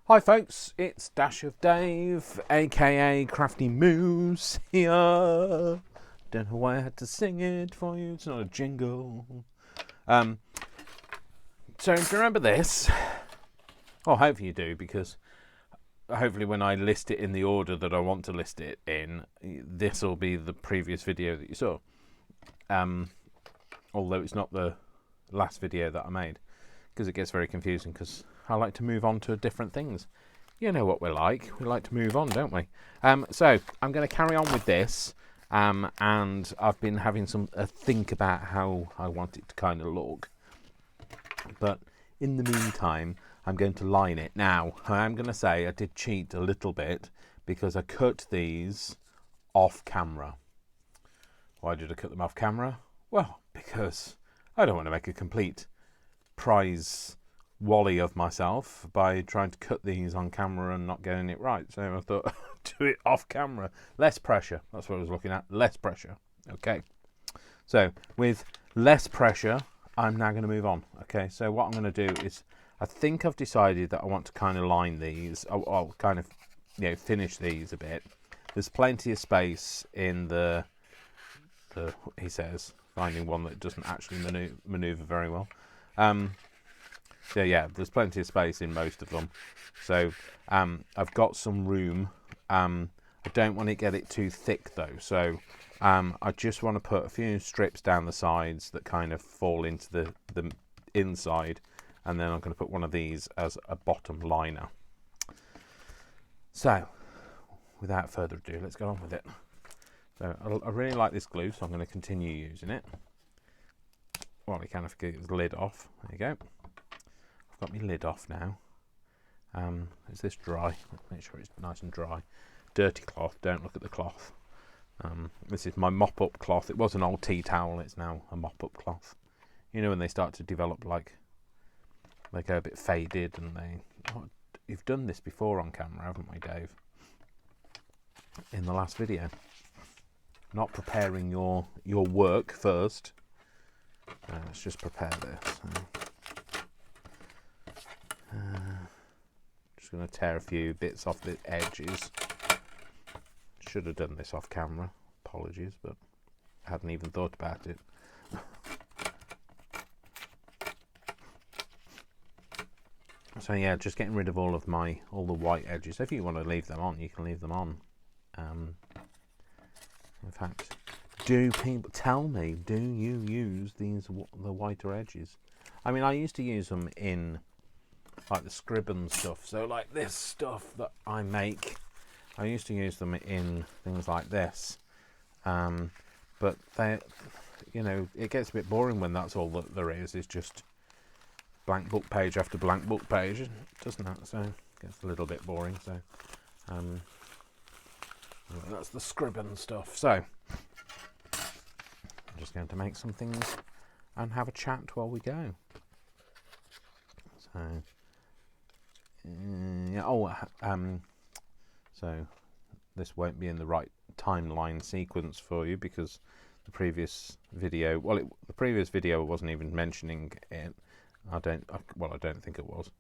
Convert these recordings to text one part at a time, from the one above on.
Hi folks, it's Dash of Dave, aka Crafty Moose here. Don't know why I had to sing it for you, it's not a jingle. So if you remember this, well hopefully you do, because hopefully when I list it in the order that I want to list it in, this will be the previous video that you saw. Although it's not the last video that I made, because it gets very confusing, because I like to move on to different things. You know what we're like. We like to move on, don't we? So I'm going to carry on with this, and I've been having a think about how I want it to kind of look. But in the meantime, I'm going to line it. Now, I'm going to say I did cheat a little bit because I cut these off camera. Why did I cut them off camera? Well, because I don't want to make a complete prize wally of myself by trying to cut these on camera and not getting it right. So I thought, do it off camera. Less pressure. That's what I was looking at. Less pressure. Okay. So with less pressure, I'm now going to move on. Okay. So what I'm going to do is, I think I've decided that I want to kind of line these. I'll kind of, finish these a bit. There's plenty of space in the he says, finding one that doesn't actually maneuver very well. So yeah, there's plenty of space in most of them. So I've got some room. I don't want to get it too thick though. So I just want to put a few strips down the sides that kind of fall into the inside. And then I'm going to put one of these as a bottom liner. So without further ado, let's get on with it. So I really like this glue, so I'm going to continue using it. Well, we can get the lid off. There you go. I've got my lid off now. Is this dry? Make sure it's nice and dry. Dirty cloth, don't look at the cloth. This is my mop-up cloth. It was an old tea towel, it's now a mop-up cloth. You know when they start to develop, like, they go a bit faded and they... Oh, you've done this before on camera, haven't we, Dave? In the last video. Not preparing your work first. Let's just prepare this. Just going to tear a few bits off the edges. Should have done this off camera. Apologies, but I hadn't even thought about it. So yeah, just getting rid of all the white edges. If you want to leave them on, you can leave them on. In fact, tell me, do you use the whiter edges? I mean, I used to use them in like the scrib and stuff. So like this stuff that I make, I used to use them in things like this. But they, it gets a bit boring when that's all that there is just blank book page after blank book page, doesn't it? So it gets a little bit boring. So that's the scrib and stuff. So I'm just going to make some things and have a chat while we go. So so this won't be in the right timeline sequence for you because the previous video, the previous video wasn't even mentioning it. I don't think it was.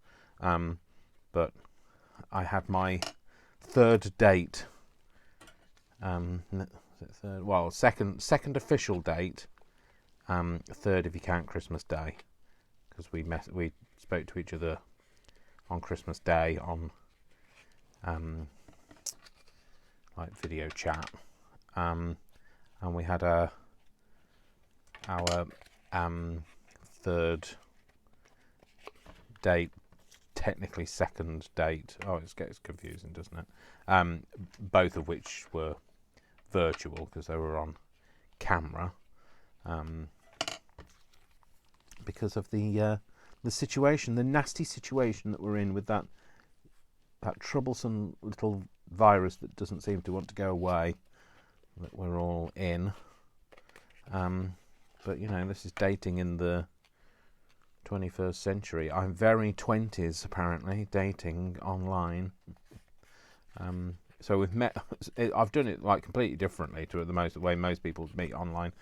But I had my third date. Second official date. Third if you count Christmas Day, because we spoke to each other on Christmas Day on like video chat, and we had our third date, technically second date. Oh, it gets confusing, doesn't it? Both of which were virtual because they were on camera, because of the situation, the nasty situation that we're in with that troublesome little virus that doesn't seem to want to go away, that we're all in. But this is dating in the 21st century. I'm very 20s apparently, dating online. So we've met. I've done it like completely differently to the way most people meet online.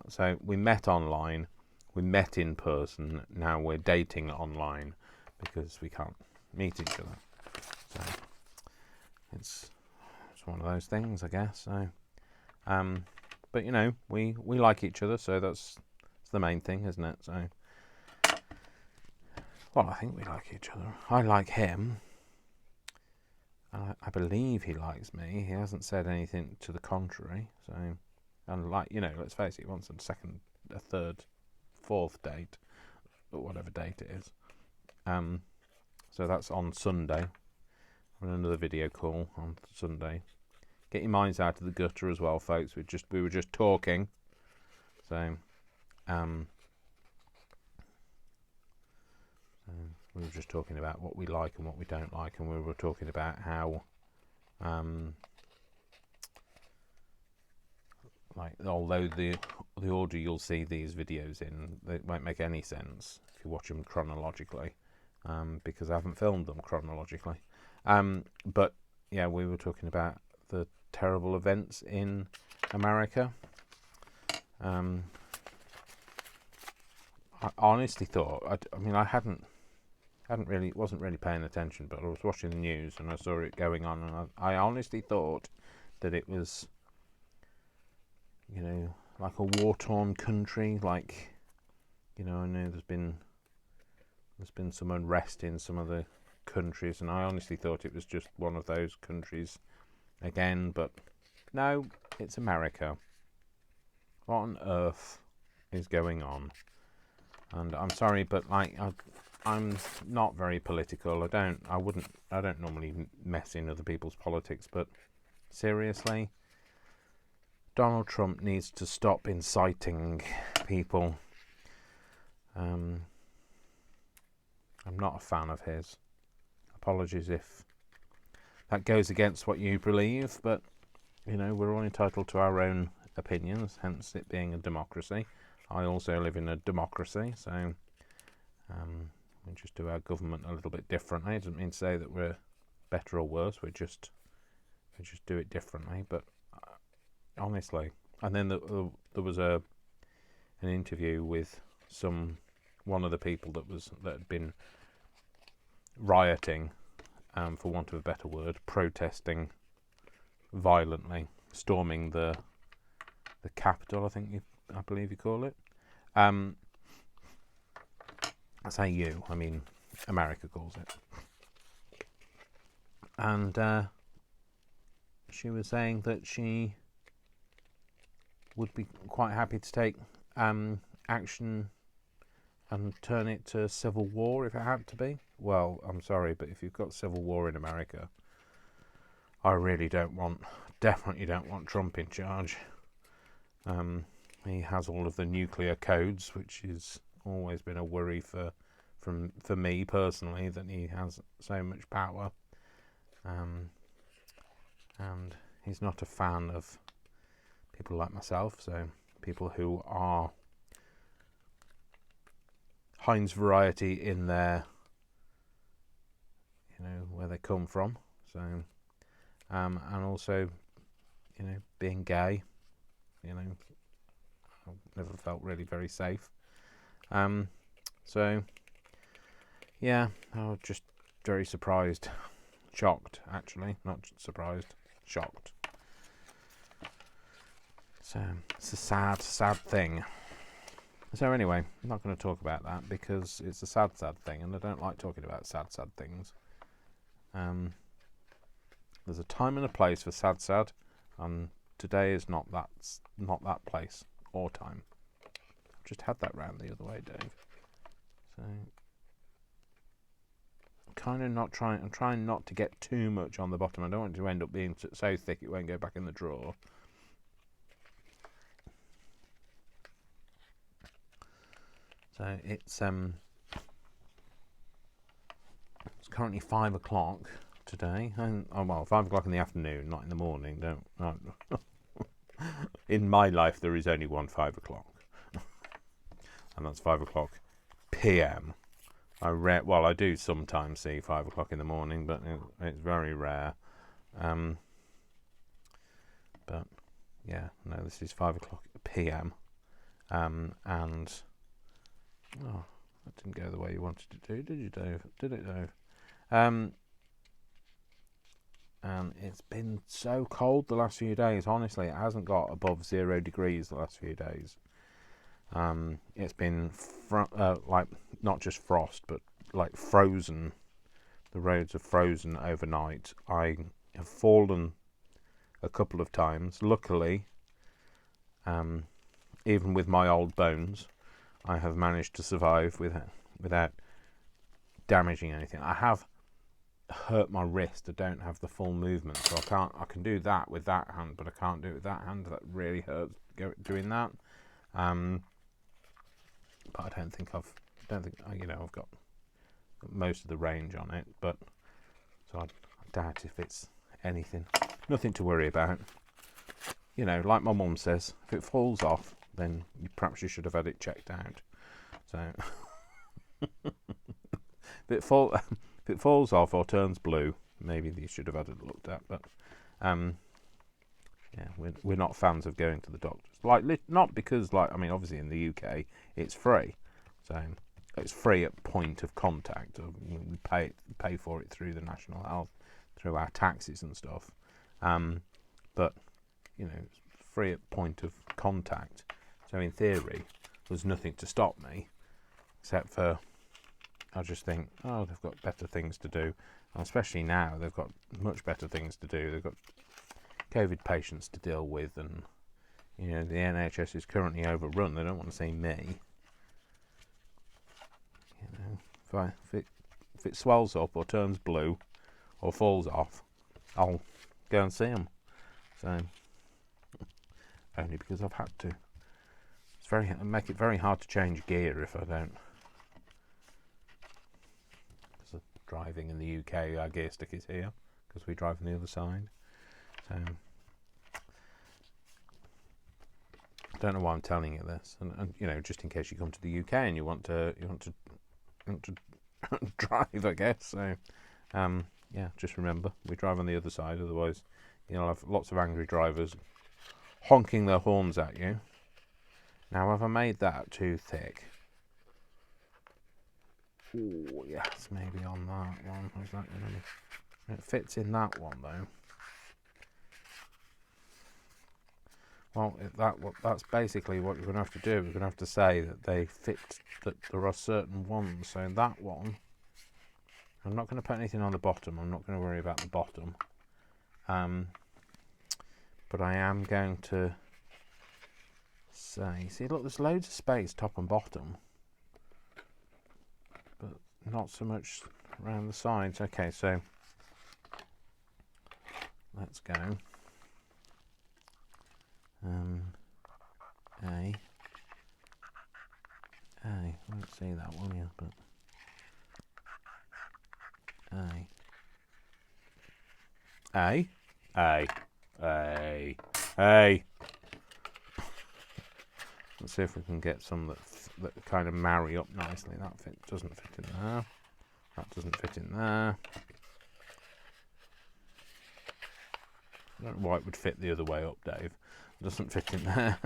So we met online, we met in person. Now we're dating online because we can't meet each other. it's one of those things, I guess. So, but you know, we like each other, so that's the main thing, isn't it? So, well, I think we like each other. I like him. I believe he likes me. He hasn't said anything to the contrary. So, and like, you know, let's face it, he wants a second, a third, fourth date, or whatever date it is. So that's on Sunday. On another video call on Sunday. Get your minds out of the gutter as well, folks. We were just talking. So, we were just talking about what we like and what we don't like, and we were talking about how, like, although the order you'll see these videos in, it won't make any sense if you watch them chronologically, because I haven't filmed them chronologically. But yeah, we were talking about the terrible events in America. I honestly thought, I mean, I wasn't really paying attention, but I was watching the news and I saw it going on, and I honestly thought that it was, you know, like a war-torn country. Like, you know, I know there's been some unrest in some of the countries, and I honestly thought it was just one of those countries again, but no, it's America. What on earth is going on? And I'm sorry, but like, I'm not very political. I don't normally mess in other people's politics, but seriously, Donald Trump needs to stop inciting people. I'm not a fan of his. Apologies if that goes against what you believe, but you know, we're all entitled to our own opinions, hence it being a democracy. I also live in a democracy, so we just do our government a little bit differently. It doesn't mean to say that we're better or worse. We just do it differently. But honestly, and then there was an interview with one of the people that had been rioting, for want of a better word, protesting violently, storming the Capitol, I believe you call it. I say you, I mean America calls it. And she was saying that she would be quite happy to take action and turn it to civil war if it had to be. Well, I'm sorry, but if you've got civil war in America, I really definitely don't want Trump in charge. He has all of the nuclear codes, which has always been a worry for me personally, that he has so much power. And he's not a fan of people like myself, so people who are Heinz variety in their, you know, where they come from. So, and also, you know, being gay, you know, I've never felt really very safe. So, yeah, I was just very surprised. Shocked, actually. Not surprised. Shocked. So, it's a sad thing. So anyway, I'm not going to talk about that because it's a sad thing, and I don't like talking about sad things. There's a time and a place for sad, and today is not that place or time. I've just had that round the other way, Dave. So, I'm trying not to get too much on the bottom. I don't want it to end up being so thick it won't go back in the drawer. So it's currently 5 o'clock today, and 5 o'clock in the afternoon, not in the morning. Don't. In my life, there is only one 5 o'clock, and that's 5 o'clock p.m. I do sometimes see 5 o'clock in the morning, but it's very rare. But yeah, no, this is 5 o'clock p.m. And that didn't go the way you wanted it to, did you, Dave? Did it, Dave? and it's been so cold the last few days. Honestly, it hasn't got above 0 degrees the last few days. It's been like not just frost, but like frozen. The roads are frozen overnight. I have fallen a couple of times. Luckily, even with my old bones, I have managed to survive without damaging anything. I have hurt my wrist. I don't have the full movement, so I can do that with that hand, but I can't do it with that hand. That really hurts doing that. But I don't think I've got most of the range on it, but so I doubt if it's anything. Nothing to worry about. You know, like my mum says, if it falls off, then perhaps you should have had it checked out. So if it falls off or turns blue, maybe you should have had it looked at. But yeah, we're not fans of going to the doctors. Like, not because, like, I mean, obviously in the UK it's free, so it's free at point of contact. We pay for it through the National Health, through our taxes and stuff. But you know, it's free at point of contact. So in theory, there's nothing to stop me, except for I just think, oh, they've got better things to do. And especially now, they've got much better things to do. They've got COVID patients to deal with, and you know, the NHS is currently overrun. They don't want to see me. You know, if it swells up or turns blue or falls off, I'll go and see them. So only because I've had to. Make it very hard to change gear if I don't. Because of driving in the UK, our gear stick is here because we drive on the other side. So I don't know why I'm telling you this, and you know, just in case you come to the UK and you want to drive, I guess. So yeah, just remember we drive on the other side. Otherwise, you'll have lots of angry drivers honking their horns at you. Now, have I made that too thick? Oh, yes, maybe on that one. Is that gonna be... It fits in that one, though. Well, that's basically what you're going to have to do. We're going to have to say that they fit, that there are certain ones. So that one, I'm not going to put anything on the bottom. I'm not going to worry about the bottom. But I am going to say, see, look, there's loads of space top and bottom, but not so much around the sides. Okay, so let's go. I won't see that one yet, but A. Let's see if we can get some that kind of marry up nicely. That doesn't fit in there. That doesn't fit in there. I don't know why it would fit the other way up, Dave. It doesn't fit in there.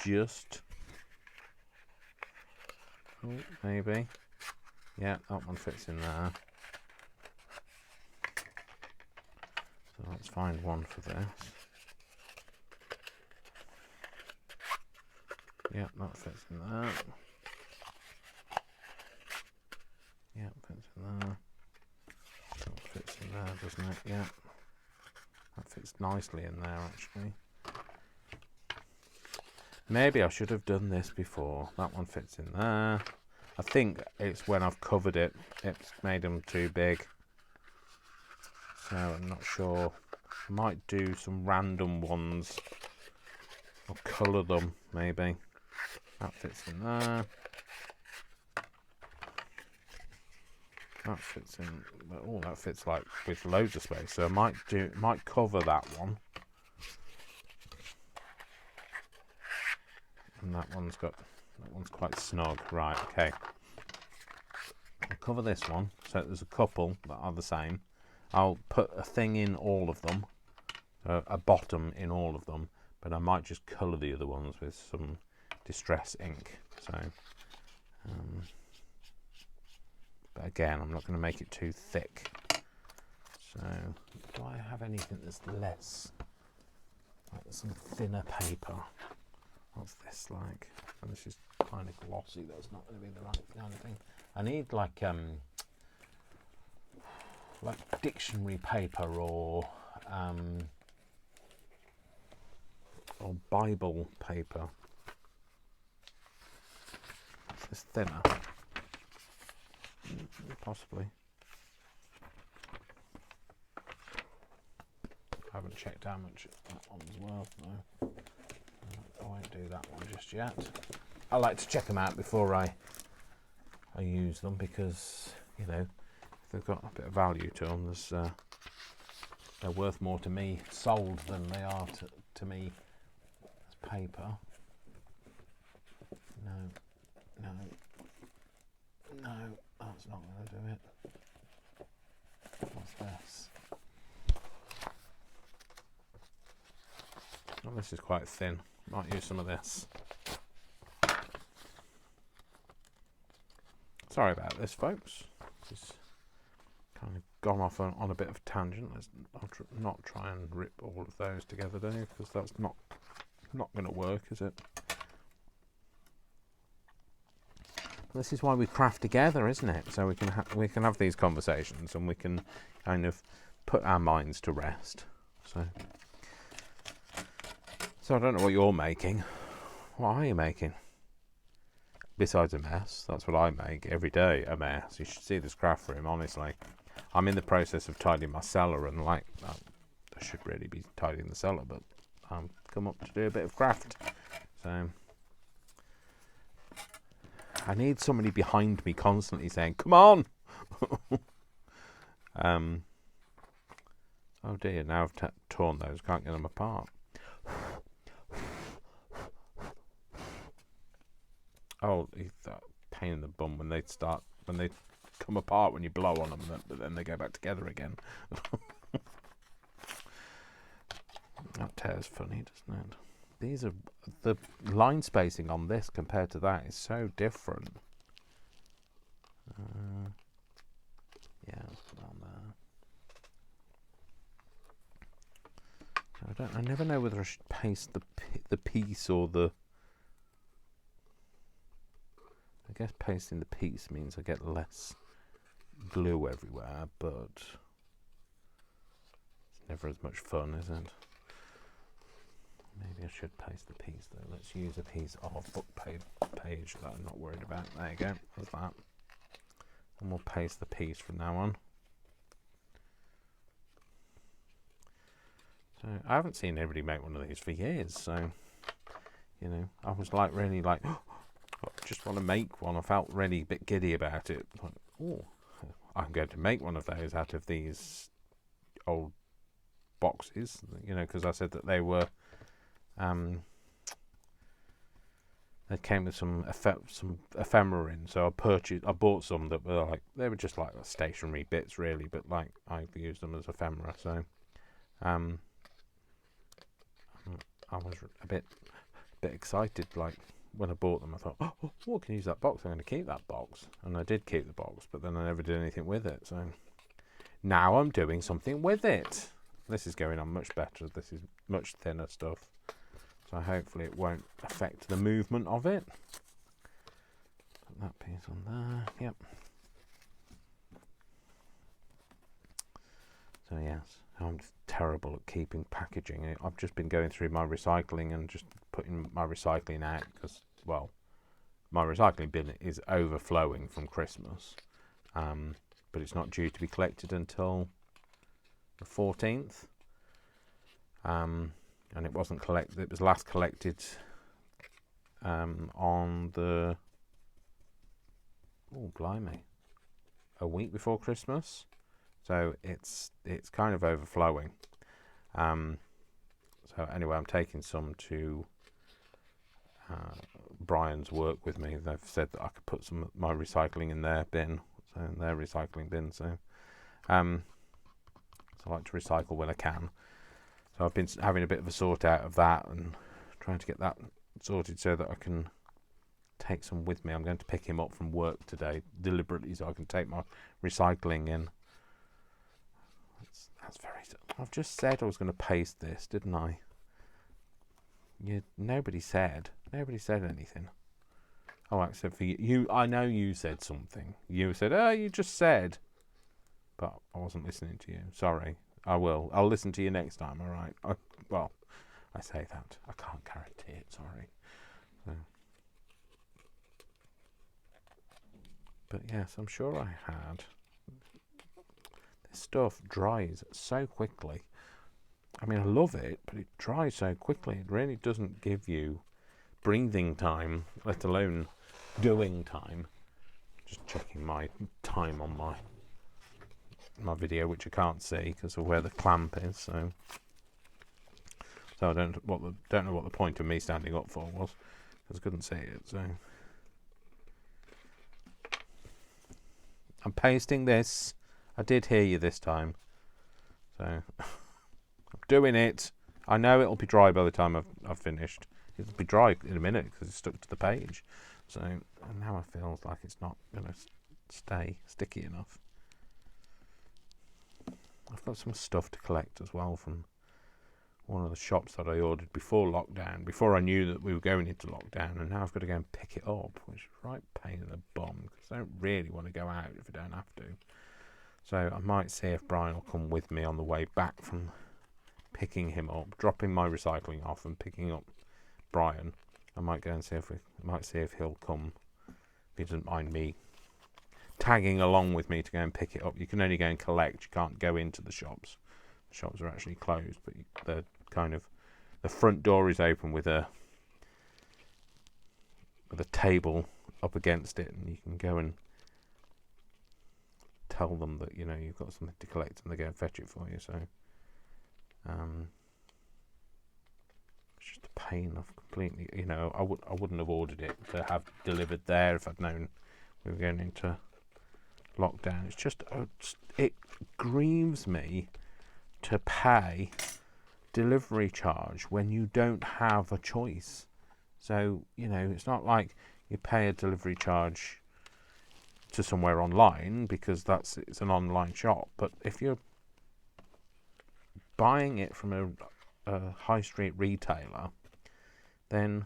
Just. Oh, maybe. Yeah, that one fits in there. So let's find one for this. Yeah, that fits in there. Yeah, fits in there. That fits in there, doesn't it? Yeah. That fits nicely in there, actually. Maybe I should have done this before. That one fits in there. I think it's when I've covered it, it's made them too big. So I'm not sure. I might do some random ones. Or colour them, maybe. That fits in there. That fits in. Oh, that fits like with loads of space. So I might cover that one. And that one's quite snug. Right, okay. I'll cover this one. So there's a couple that are the same. I'll put a thing in all of them. A bottom in all of them. But I might just colour the other ones with some Distress ink. So again, I'm not going to make it too thick. So, do I have anything that's less, like some thinner paper? What's this like? And this is kind of glossy. That's not going to be the right kind of thing. I need like dictionary paper or Bible paper. Is this thinner? Possibly. I haven't checked how much that one's worth, no. I won't do that one just yet. I like to check them out before I use them, because, you know, if they've got a bit of value to them, they're worth more to me sold than they are to me as paper. No, that's not going to do it. What's this? Oh, this is quite thin. Might use some of this. Sorry about this, folks. This kind of gone off on a bit of a tangent. I'll not try and rip all of those together, do you? Because that's not going to work, is it? This is why we craft together, isn't it? So we can have these conversations, and we can kind of put our minds to rest. So I don't know what you're making. What are you making? Besides a mess, that's what I make every day, a mess. You should see this craft room, honestly. I'm in the process of tidying my cellar, and I should really be tidying the cellar, but I'm come up to do a bit of craft. So I need somebody behind me constantly saying, "Come on!" Oh dear, now I've torn those, can't get them apart. Oh, that pain in the bum when they come apart when you blow on them, but then they go back together again. That tear's funny, doesn't it? These are the line spacing on this compared to that is so different. Yeah, let's put that on there. I never know whether I should paste the piece or the. I guess pasting the piece means I get less glue everywhere, but it's never as much fun, is it? Maybe I should paste the piece though. Let's use a piece of book page that I'm not worried about. There you go, that's that. And we'll paste the piece from now on. So I haven't seen anybody make one of these for years, so you know, I was like really like I just want to make one. I felt really a bit giddy about it. Like, oh, I'm going to make one of those out of these old boxes, you know, because I said that they were, they came with some ephemera in. So I bought some that were like, they were just like stationary bits really, but like I've used them as ephemera. So, I was a bit excited, like. When I bought them, I thought, oh, I can use that box. I'm going to keep that box. And I did keep the box, but then I never did anything with it. So now I'm doing something with it. This is going on much better. This is much thinner stuff. So hopefully it won't affect the movement of it. Put that piece on there. Yep. So yes, I'm terrible at keeping packaging. I've just been going through my recycling and just putting my recycling out because, well, my recycling bin is overflowing from Christmas, but it's not due to be collected until the 14th, and it wasn't collected. It was last collected on the a week before Christmas. So it's kind of overflowing. So anyway, I'm taking some to Brian's work with me. They've said that I could put some of my recycling in their bin, so in their recycling bin. So, so I like to recycle when I can. So I've been having a bit of a sort out of that and trying to get that sorted so that I can take some with me. I'm going to pick him up from work today deliberately so I can take my recycling in. That's very... I've just said I was going to paste this, didn't I? Nobody said anything. Oh, except for you. I know you said something. You said, "Oh, you just said," but I wasn't listening to you. Sorry. I will. I'll listen to you next time. All right. Well, I say that. I can't guarantee it. Sorry. So. But yes, I'm sure I had. This stuff dries so quickly. I mean, I love it, but it dries so quickly. It really doesn't give you breathing time, let alone doing time. Just checking my time on my video, which I can't see because of where the clamp is. So I don't know what the point of me standing up for was, because I couldn't see it. So I'm pasting this. I did hear you this time. So I'm doing it. I know it'll be dry by the time I've finished. It'll be dry in a minute because it's stuck to the page. So and now it feels like it's not going to stay sticky enough. I've got some stuff to collect as well from one of the shops that I ordered before lockdown, before I knew that we were going into lockdown, and now I've got to go and pick it up, which is right pain in the bum because I don't really want to go out if I don't have to. So I might see if Brian will come with me on the way back from picking him up, dropping my recycling off and picking up Brian. I might go and see if he'll come, if he doesn't mind me tagging along with me to go and pick it up. You can only go and collect. You can't go into the shops. The shops are actually closed, but the front door is open with a table up against it, and you can go and tell them that you've got something to collect, and they go and fetch it for you. So it's just a pain. I've completely, I wouldn't have ordered it to have delivered there if I'd known we were going into lockdown. It's just it grieves me to pay delivery charge when you don't have a choice. So it's not like you pay a delivery charge to somewhere online because it's an online shop, but if you're buying it from a high street retailer, then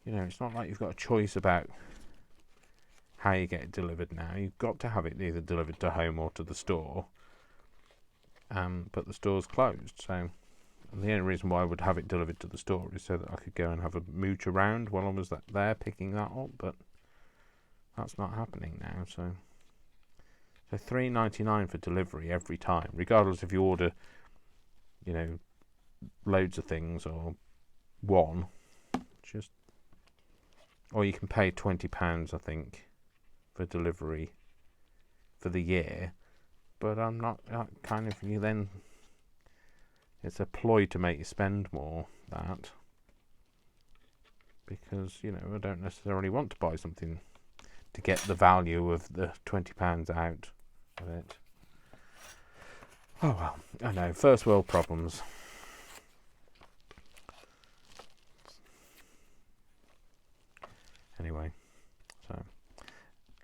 it's not like you've got a choice about how you get it delivered now. You've got to have it either delivered to home or to the store, but the store's closed. So the only reason why I would have it delivered to the store is so that I could go and have a mooch around while I was there picking that up, but that's not happening now. So $3.99 for delivery every time, regardless if you order loads of things or one. Or you can pay £20, I think, for delivery for the year, but I'm not then it's a ploy to make you spend more, that, because I don't necessarily want to buy something to get the value of the £20 out of it. Oh well, I know, first world problems. Anyway, so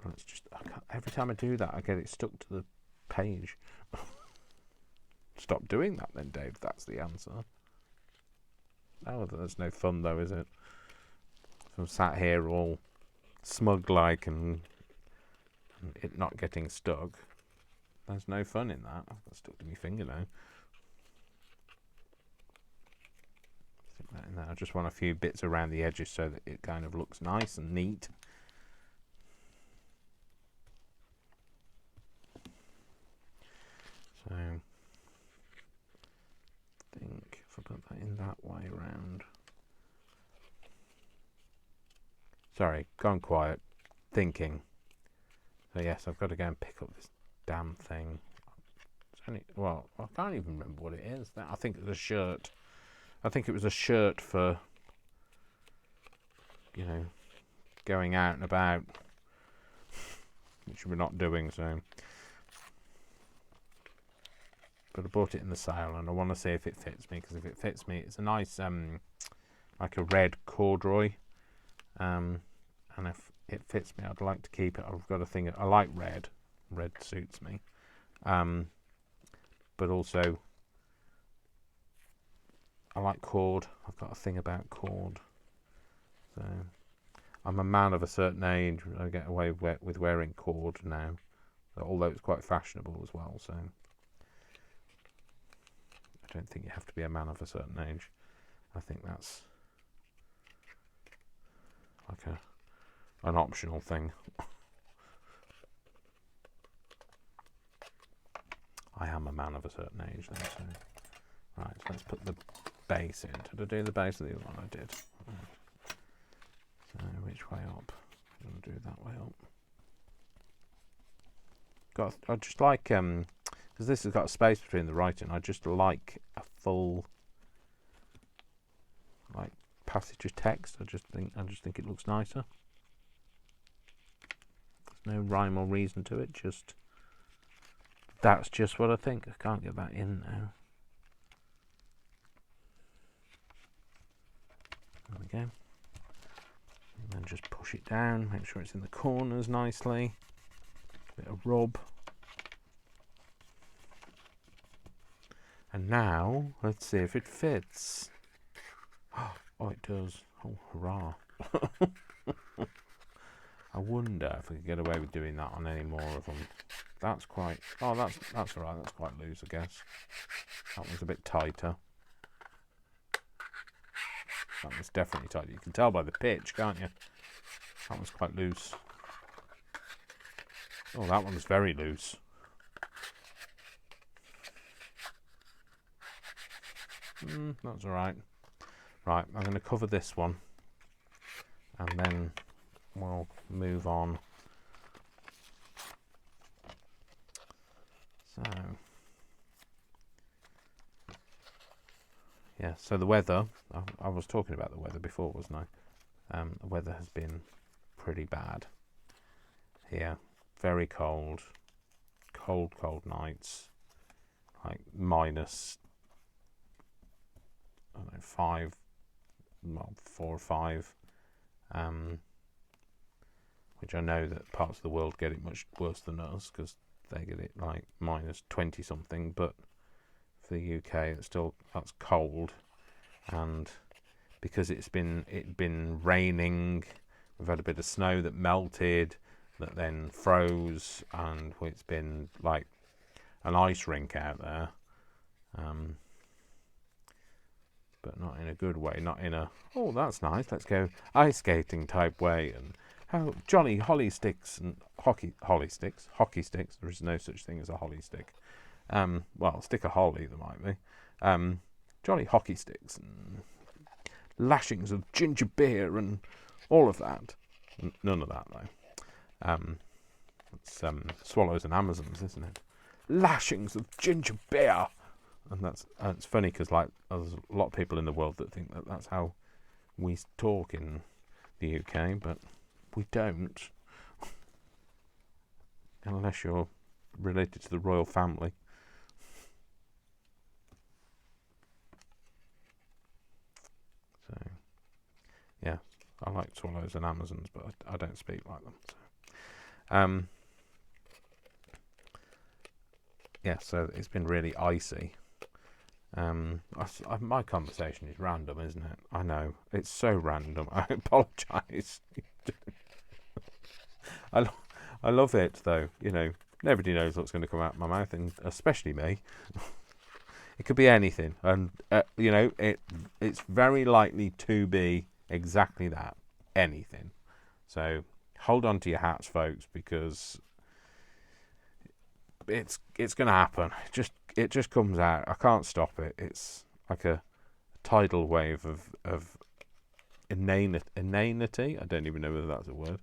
let's just, every time I do that I get it stuck to the page. Stop doing that then, Dave. That's the answer. Oh, that's no fun though, is it? So I'm sat here all smug like and it not getting stuck. There's no fun in that. I've got stuck to my finger now. Stick that in there. I just want a few bits around the edges so that it kind of looks nice and neat. So I think if I put that in that way around. Sorry, gone quiet. Thinking. So yes, I've got to go and pick up this damn thing. It's only, well, I can't even remember what it is. I think it was a shirt. I think it was a shirt for, going out and about, which we're not doing, so. But I bought it in the sale, and I want to see if it fits me, because if it fits me, it's a nice, like a red corduroy, and if it fits me, I'd like to keep it. I've got a thing. I like red. Red suits me, but also I like cord. I've got a thing about cord. So I'm a man of a certain age. I get away with wearing cord now, although it's quite fashionable as well. So I don't think you have to be a man of a certain age. I think that's like an optional thing. I am a man of a certain age then, so right, so let's put the base in. Did I do the base of the other one? I did. Right. So which way up? I'm going to do that way up. I just like because this has got a space between the writing. I just like a full like passage of text. I just think it looks nicer. There's no rhyme or reason to it. Just that's just what I think. I can't get that in now. There we go. And then just push it down. Make sure it's in the corners nicely. Bit of rub. And now let's see if it fits. Oh, it does. Oh, hurrah. I wonder if we could get away with doing that on any more of them. That's quite... Oh, that's all right. That's quite loose, I guess. That one's a bit tighter. That one's definitely tighter. You can tell by the pitch, can't you? That one's quite loose. Oh, that one's very loose. That's all right. Right, I'm going to cover this one. And then we'll move on. So, yeah, so the weather, I was talking about the weather before, wasn't I? The weather has been pretty bad here. Very cold. Cold nights. Like minus, I don't know, 5, well, 4 or 5. Which I know that parts of the world get it much worse than us because they get it like minus 20 something, but for the UK that's cold. And because it's been raining, we've had a bit of snow that melted, that then froze, and it's been like an ice rink out there, but not in a good way, not in a, oh, that's nice, let's go ice skating type way, and how jolly hockey sticks, there is no such thing as a holly stick. Well, a stick of holly there might be. Jolly hockey sticks and lashings of ginger beer and all of that. None of that though. It's swallows and Amazons, isn't it? Lashings of ginger beer, and it's funny because like there's a lot of people in the world that think that that's how we talk in the UK, but we don't, unless you're related to the royal family. So, yeah, I like swallows and Amazons, but I don't speak like them. So. Yeah, so it's been really icy. My conversation is random, isn't it? I know, it's so random. I apologise. I love it though. You know, nobody knows what's going to come out of my mouth, and especially me. It could be anything, and you know, it's very likely to be exactly that, anything. So hold on to your hats, folks, because it's going to happen. It just comes out. I can't stop it. It's like a tidal wave of inanity. I don't even know whether that's a word.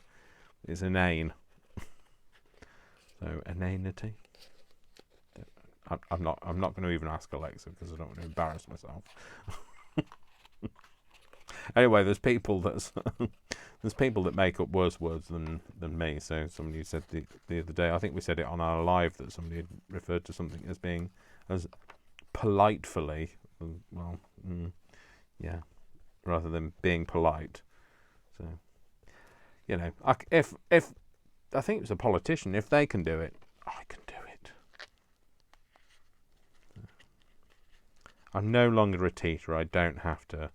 It's inane. So inanity. I'm not going to even ask Alexa because I don't want to embarrass myself. Anyway, there's people that make up worse words than me. So somebody said the other day, I think we said it on our live, that somebody had referred to something as being as politefully, well, yeah, rather than being polite. So You know, if I think it was a politician, if they can do it, I can do it. I'm no longer a teacher. I don't have to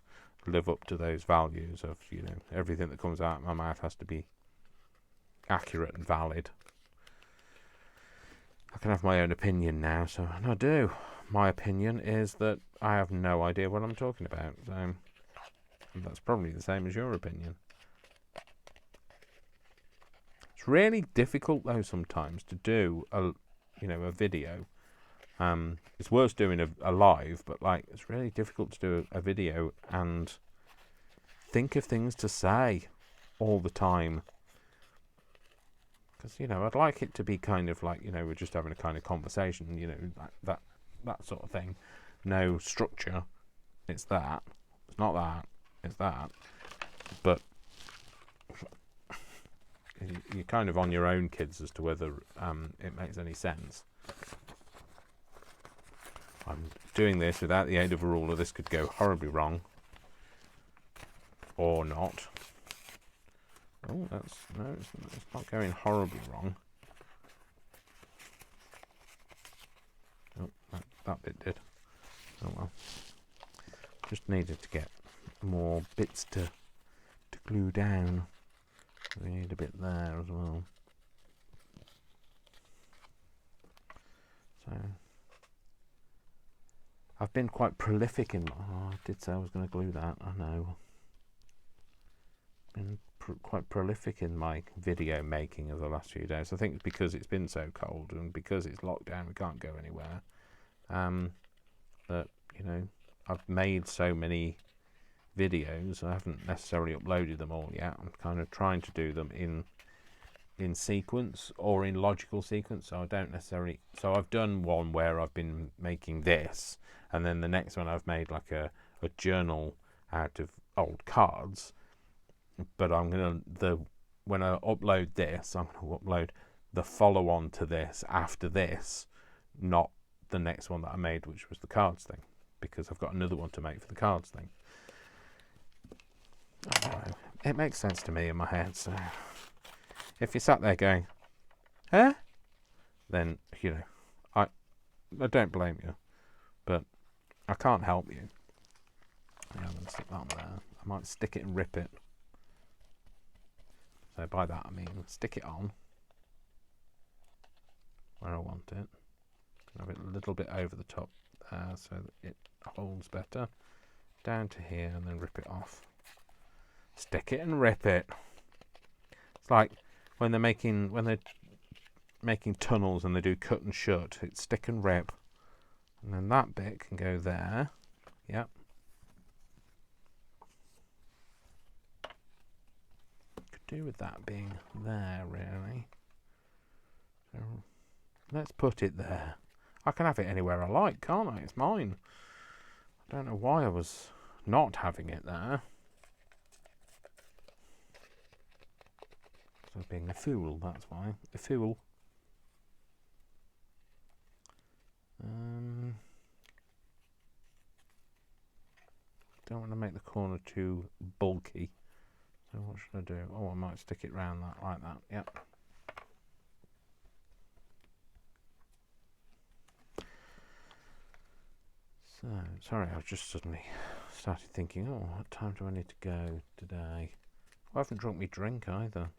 live up to those values of, you know, everything that comes out of my mouth has to be accurate and valid. I can have my own opinion now, so and I do. My opinion is that I have no idea what I'm talking about, so that's probably the same as your opinion. It's really difficult though sometimes to do a video. It's worse doing a live, but like it's really difficult to do a video and think of things to say all the time. Because, you know, I'd like it to be kind of like, you know, we're just having a kind of conversation, you know, that sort of thing. No structure. It's that. It's not that. It's that. But you're kind of on your own, kids, as to whether it makes any sense. I'm doing this without the aid of a ruler. This could go horribly wrong. Or not. Oh, it's not going horribly wrong. Oh, that bit did. Oh well. Just needed to get more bits to glue down. We need a bit there as well. So I've been quite prolific in. Oh, I did say I was going to glue that. I know. Been quite prolific in my video making of the last few days. I think it's because it's been so cold and because it's lockdown, we can't go anywhere. That, you know, I've made so many videos. I haven't necessarily uploaded them all yet. I'm kind of trying to do them in sequence or in logical sequence. So I don't necessarily. So I've done one where I've been making this, and then the next one I've made like a journal out of old cards. But I'm when I upload this, I'm going to upload the follow-on to this after this, not the next one that I made, which was the cards thing, because I've got another one to make for the cards thing. I don't know. It makes sense to me in my head. So if you sat there going, "Huh?" then you know, I don't blame you, but I can't help you. Yeah, I'm going to stick that on there. I might stick it and rip it. So by that I mean stick it on where I want it. Have it a little bit over the top so that it holds better. Down to here and then rip it off. Stick it and rip it. It's like when they're making tunnels and they do cut and shut. It's stick and rip. And then that bit can go there. Yep. Do with that being there, really. So let's put it there. I can have it anywhere I like, can't I? It's mine. I don't know why I was not having it there. So being a fool, that's why. A fool. Don't want to make the corner too bulky. So what should I do? Oh, I might stick it round that like that. Yep. So, sorry, I just suddenly started thinking, oh, what time do I need to go today? I haven't drunk my drink either.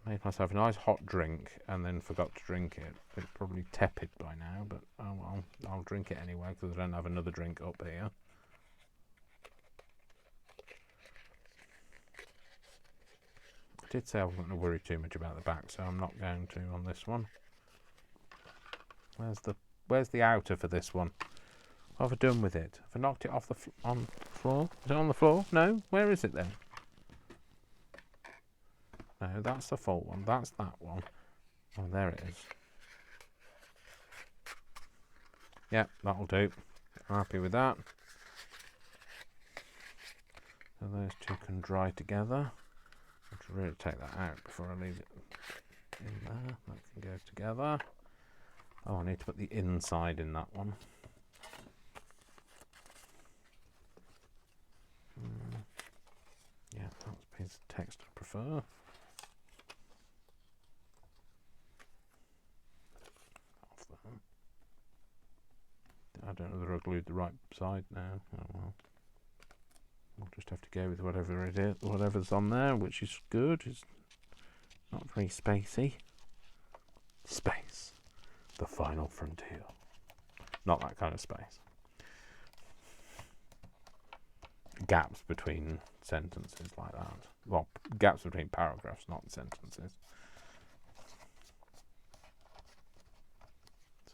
I made myself a nice hot drink and then forgot to drink it. It's probably tepid by now, but oh well, I'll drink it anyway because I don't have another drink up here. I did say I wasn't going to worry too much about the back, so I'm not going to on this one. Where's the outer for this one? What have I done with it? Have I knocked it off on the floor? Is it on the floor? No? Where is it then? No, that's the full one. That's that one. Oh, there it is. Yep, that'll do. I'm happy with that. So those two can dry together. I have to really take that out before I leave it in there. That can go together. Oh, I need to put the inside in that one. Yeah, that's a piece of text I prefer. prefer. I don't know whether I glued the right side now. Oh well. We'll just have to go with whatever it is, whatever's on there, which is good. It's not very spacey. Space. The final frontier. Not that kind of space. Gaps between sentences like that. Well, gaps between paragraphs, not sentences.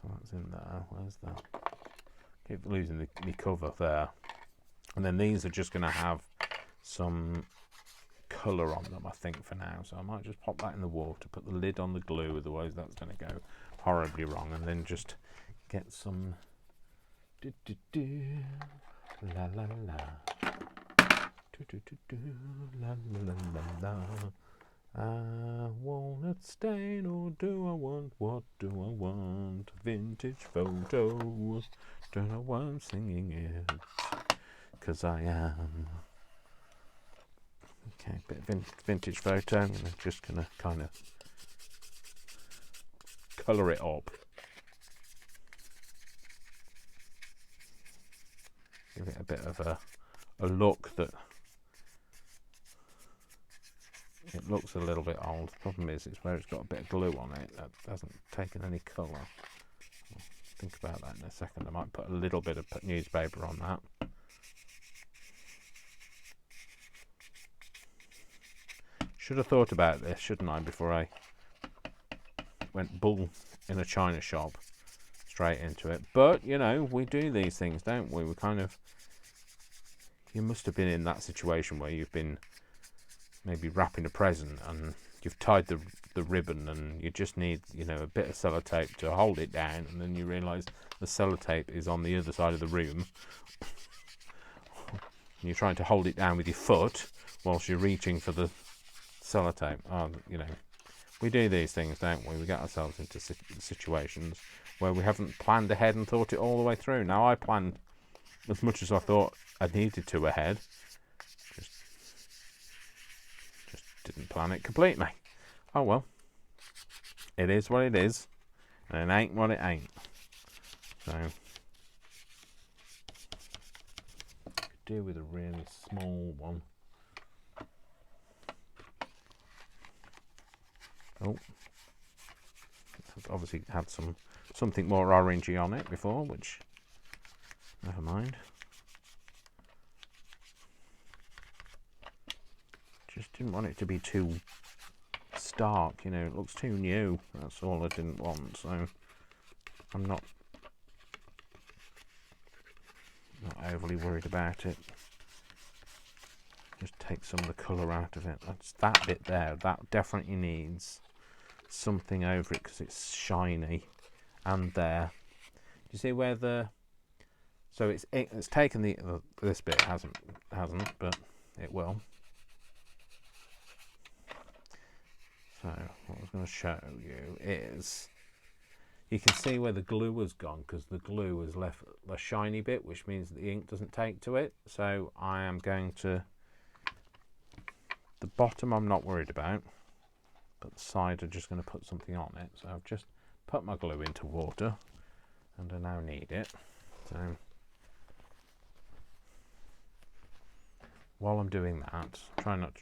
So that's in there. Where's that? Keep losing the cover there. And then these are just going to have some colour on them, I think, for now. So I might just pop that in the water, put the lid on the glue, otherwise that's going to go horribly wrong. And then just get some... La la la. La la la la. Walnut stain, or do I want? What do I want? Vintage photo. Don't know why I'm singing it, 'cause I am. Okay, bit of vintage photo. I'm just gonna kind of colour it up. Give it a bit of a look that it looks a little bit old. The problem is it's where it's got a bit of glue on it that hasn't taken any colour. I'll think about that in a second. I might put a little bit of newspaper on that. Should have thought about this, shouldn't I, before I went bull in a china shop straight into it. But, you know, we do these things, don't we? We kind of... You must have been in that situation where you've been maybe wrapping a present and you've tied the ribbon and you just need, you know, a bit of sellotape to hold it down, and then you realise the sellotape is on the other side of the room. And you're trying to hold it down with your foot whilst you're reaching for the sellotape. Oh, you know, we do these things, don't we? We get ourselves into situations where we haven't planned ahead and thought it all the way through. Now, I planned as much as I thought I needed to ahead. Just didn't plan it completely. Oh well. It is what it is. And it ain't what it ain't. So, could do with a really small one. Oh. I've obviously had something more orangey on it before, which... Never mind. Just didn't want it to be too stark, you know, it looks too new. That's all I didn't want, so I'm not overly worried about it. Just take some of the colour out of it. That's that bit there. That definitely needs something over it because it's shiny. And there. Do you see where the... So it's taken this bit hasn't, but it will. So what I was going to show you is you can see where the glue has gone because the glue has left a shiny bit, which means that the ink doesn't take to it. So I am going to... The bottom I'm not worried about, but the side I'm just going to put something on it. So I've just put my glue into water and I now need it. So while I'm doing that, try not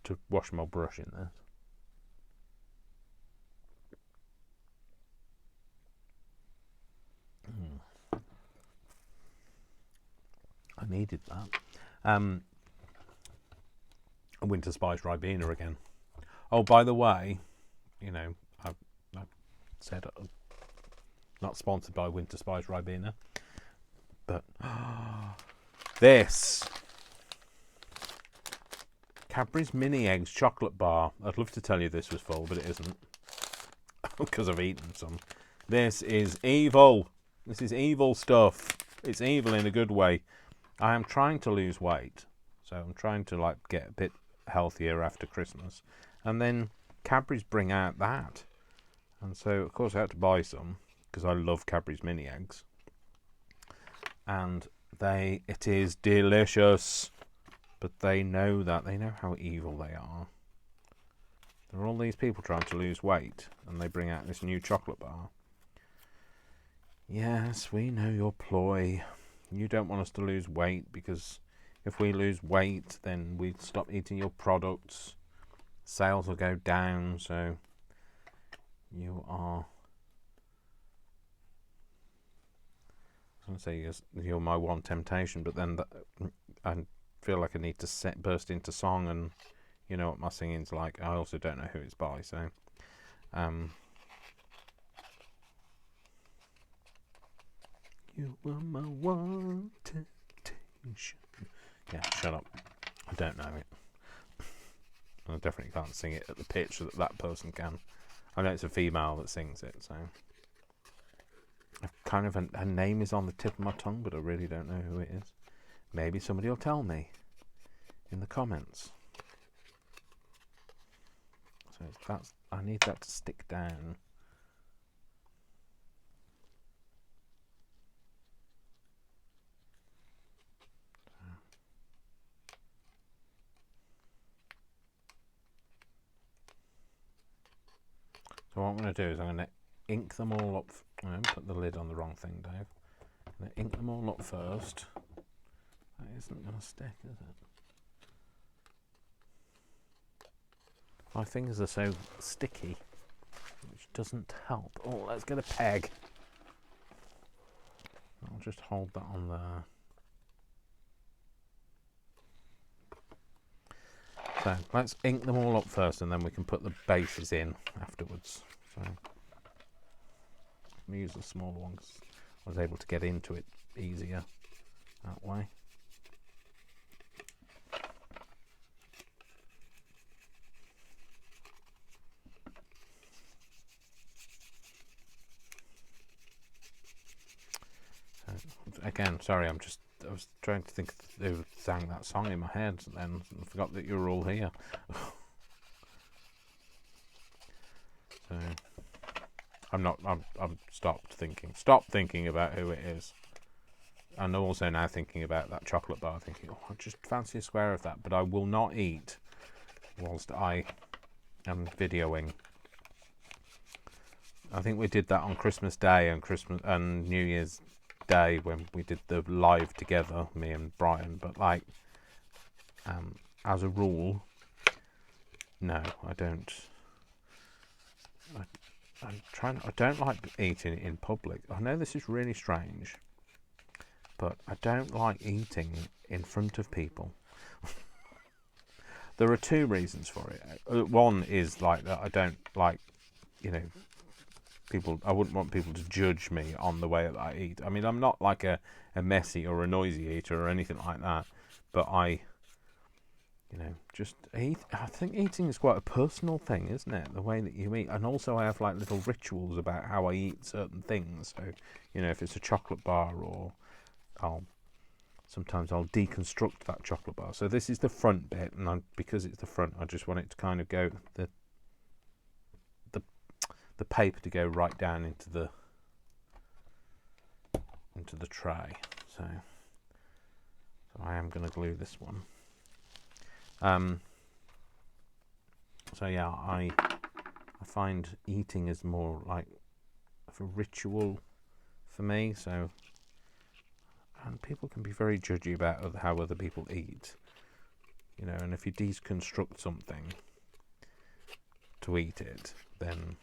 to wash my brush in this. I needed that. A winter spice Ribena again. Oh, by the way, you know, I've said not sponsored by Winter Spice Ribena, but this Cadbury's Mini Eggs chocolate bar. I'd love to tell you this was full, but it isn't because I've eaten some. This is evil. This is evil stuff. It's evil in a good way. I am trying to lose weight, so I'm trying to like get a bit healthier after Christmas, and then Cadbury's bring out that, and so of course I had to buy some because I love Cadbury's Mini Eggs, and it is delicious. But they know that. They know how evil they are. There are all these people trying to lose weight, and they bring out this new chocolate bar. Yes, we know your ploy. You don't want us to lose weight, because if we lose weight, then we stop eating your products. Sales will go down, so you are... I was going to say you're my one temptation, but then I feel like I need to burst into song, and you know what my singing's like. I also don't know who it's by, so you were my one temptation. Yeah, shut up. I don't know it. I definitely can't sing it at the pitch that that person can. I know it's a female that sings it, so I've kind of her name is on the tip of my tongue, but I really don't know who it is. Maybe somebody will tell me in the comments. So I need that to stick down. So what I'm going to do is I'm going to ink them all up. Put the lid on the wrong thing, Dave. I'm going to ink them all up first. That isn't going to stick, is it? My fingers are so sticky, which doesn't help. Oh, let's get a peg. I'll just hold that on there. So let's ink them all up first, and then we can put the bases in afterwards. So I'm going to use the smaller one because I was able to get into it easier that way. So, again, sorry, I was trying to think who sang that song in my head, and then forgot that you were all here. So I'm stopped thinking. Stop thinking about who it is. And also now thinking about that chocolate bar, thinking, oh, I just fancy a square of that, but I will not eat whilst I am videoing. I think we did that on Christmas Day and New Year's Day when we did the live together, me and Brian. But like, as a rule, no, I don't. I don't like eating in public. I know this is really strange, but I don't like eating in front of people. There are two reasons for it. One is like that I don't like, people. I wouldn't want people to judge me on the way that I eat. I mean, I'm not like a messy or a noisy eater or anything like that, but I just eat. I think eating is quite a personal thing, isn't it? The way that you eat. And also I have like little rituals about how I eat certain things. So, if it's a chocolate bar, or sometimes I'll deconstruct that chocolate bar. So this is the front bit, and because it's the front, I just want it to kind of go, the paper to go right down into the tray. So I am going to glue this one. So yeah, I find eating is more like of a ritual for me. So, and people can be very judgy about how other people eat, and if you deconstruct something to eat it, then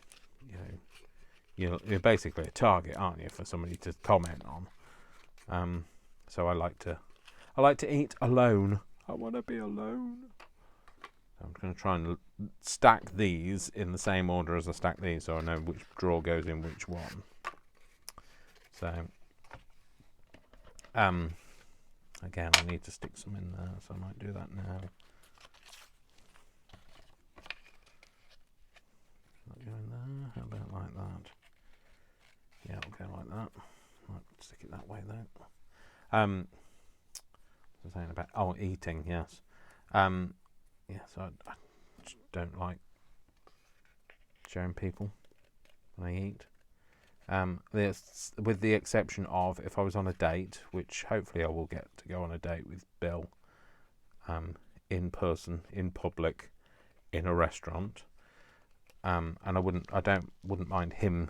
you're basically a target, aren't you, for somebody to comment on. So I like to eat alone. I want to be alone. I'm going to try and stack these in the same order as I stack these, so I know which drawer goes in which one. So, again, I need to stick some in there, so I might do that now. Not going there. How about like that? Yeah, it'll go like that. Might stick it that way though. I was saying about eating, yes. So I just don't like showing people when I eat. With the exception of if I was on a date, which hopefully I will get to go on a date with Bill. in person, in public, in a restaurant. And I wouldn't mind him,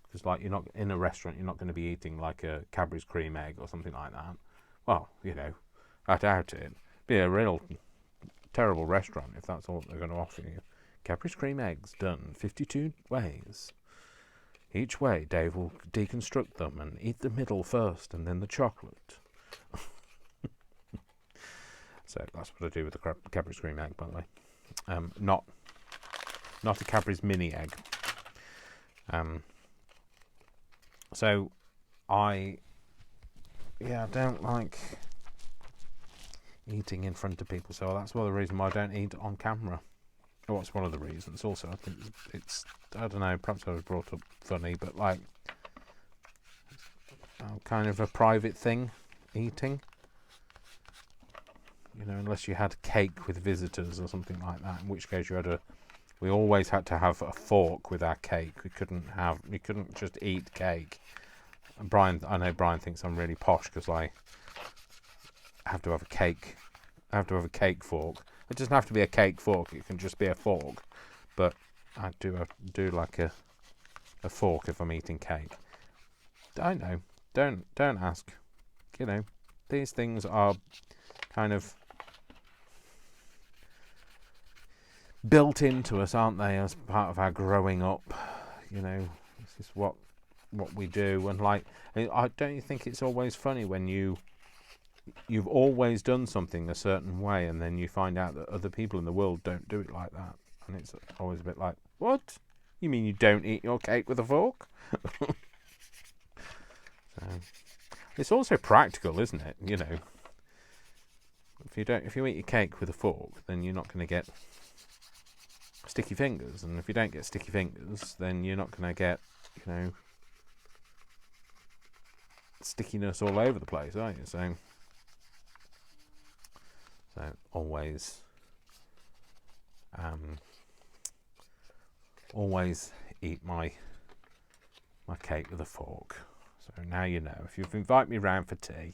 because like you're not in a restaurant, you're not going to be eating like a Cadbury's cream egg or something like that. Well, you know, I doubt it. It'd be a real terrible restaurant if that's all they're going to offer you. Cadbury's cream eggs done 52 ways. Each way, Dave will deconstruct them and eat the middle first, and then the chocolate. So that's what I do with the Cadbury's cream egg, by the way. Not a Cadbury's mini egg. So I don't like eating in front of people. So that's one of the reasons why I don't eat on camera. Well, that's one of the reasons. Also, I think it's I don't know. Perhaps I was brought up funny, but like kind of a private thing, eating. You know, unless you had cake with visitors or something like that, in which case we always had to have a fork with our cake. We couldn't just eat cake. And I know Brian thinks I'm really posh because I have to have a cake. I have to have a cake fork. It doesn't have to be a cake fork. It can just be a fork. But I do like a fork if I'm eating cake. I know. Don't ask. You know, these things are kind of built into us, aren't they, as part of our growing up? You know, this is what we do. And like, don't you think it's always funny when you've always done something a certain way, and then you find out that other people in the world don't do it like that, and it's always a bit like, what? You mean you don't eat your cake with a fork? So, it's also practical, isn't it? You know, if you eat your cake with a fork, then you're not going to get sticky fingers, and if you don't get sticky fingers, then you're not going to get, you know, stickiness all over the place, are you? So always eat my cake with a fork. So now you know. If you invite me round for tea,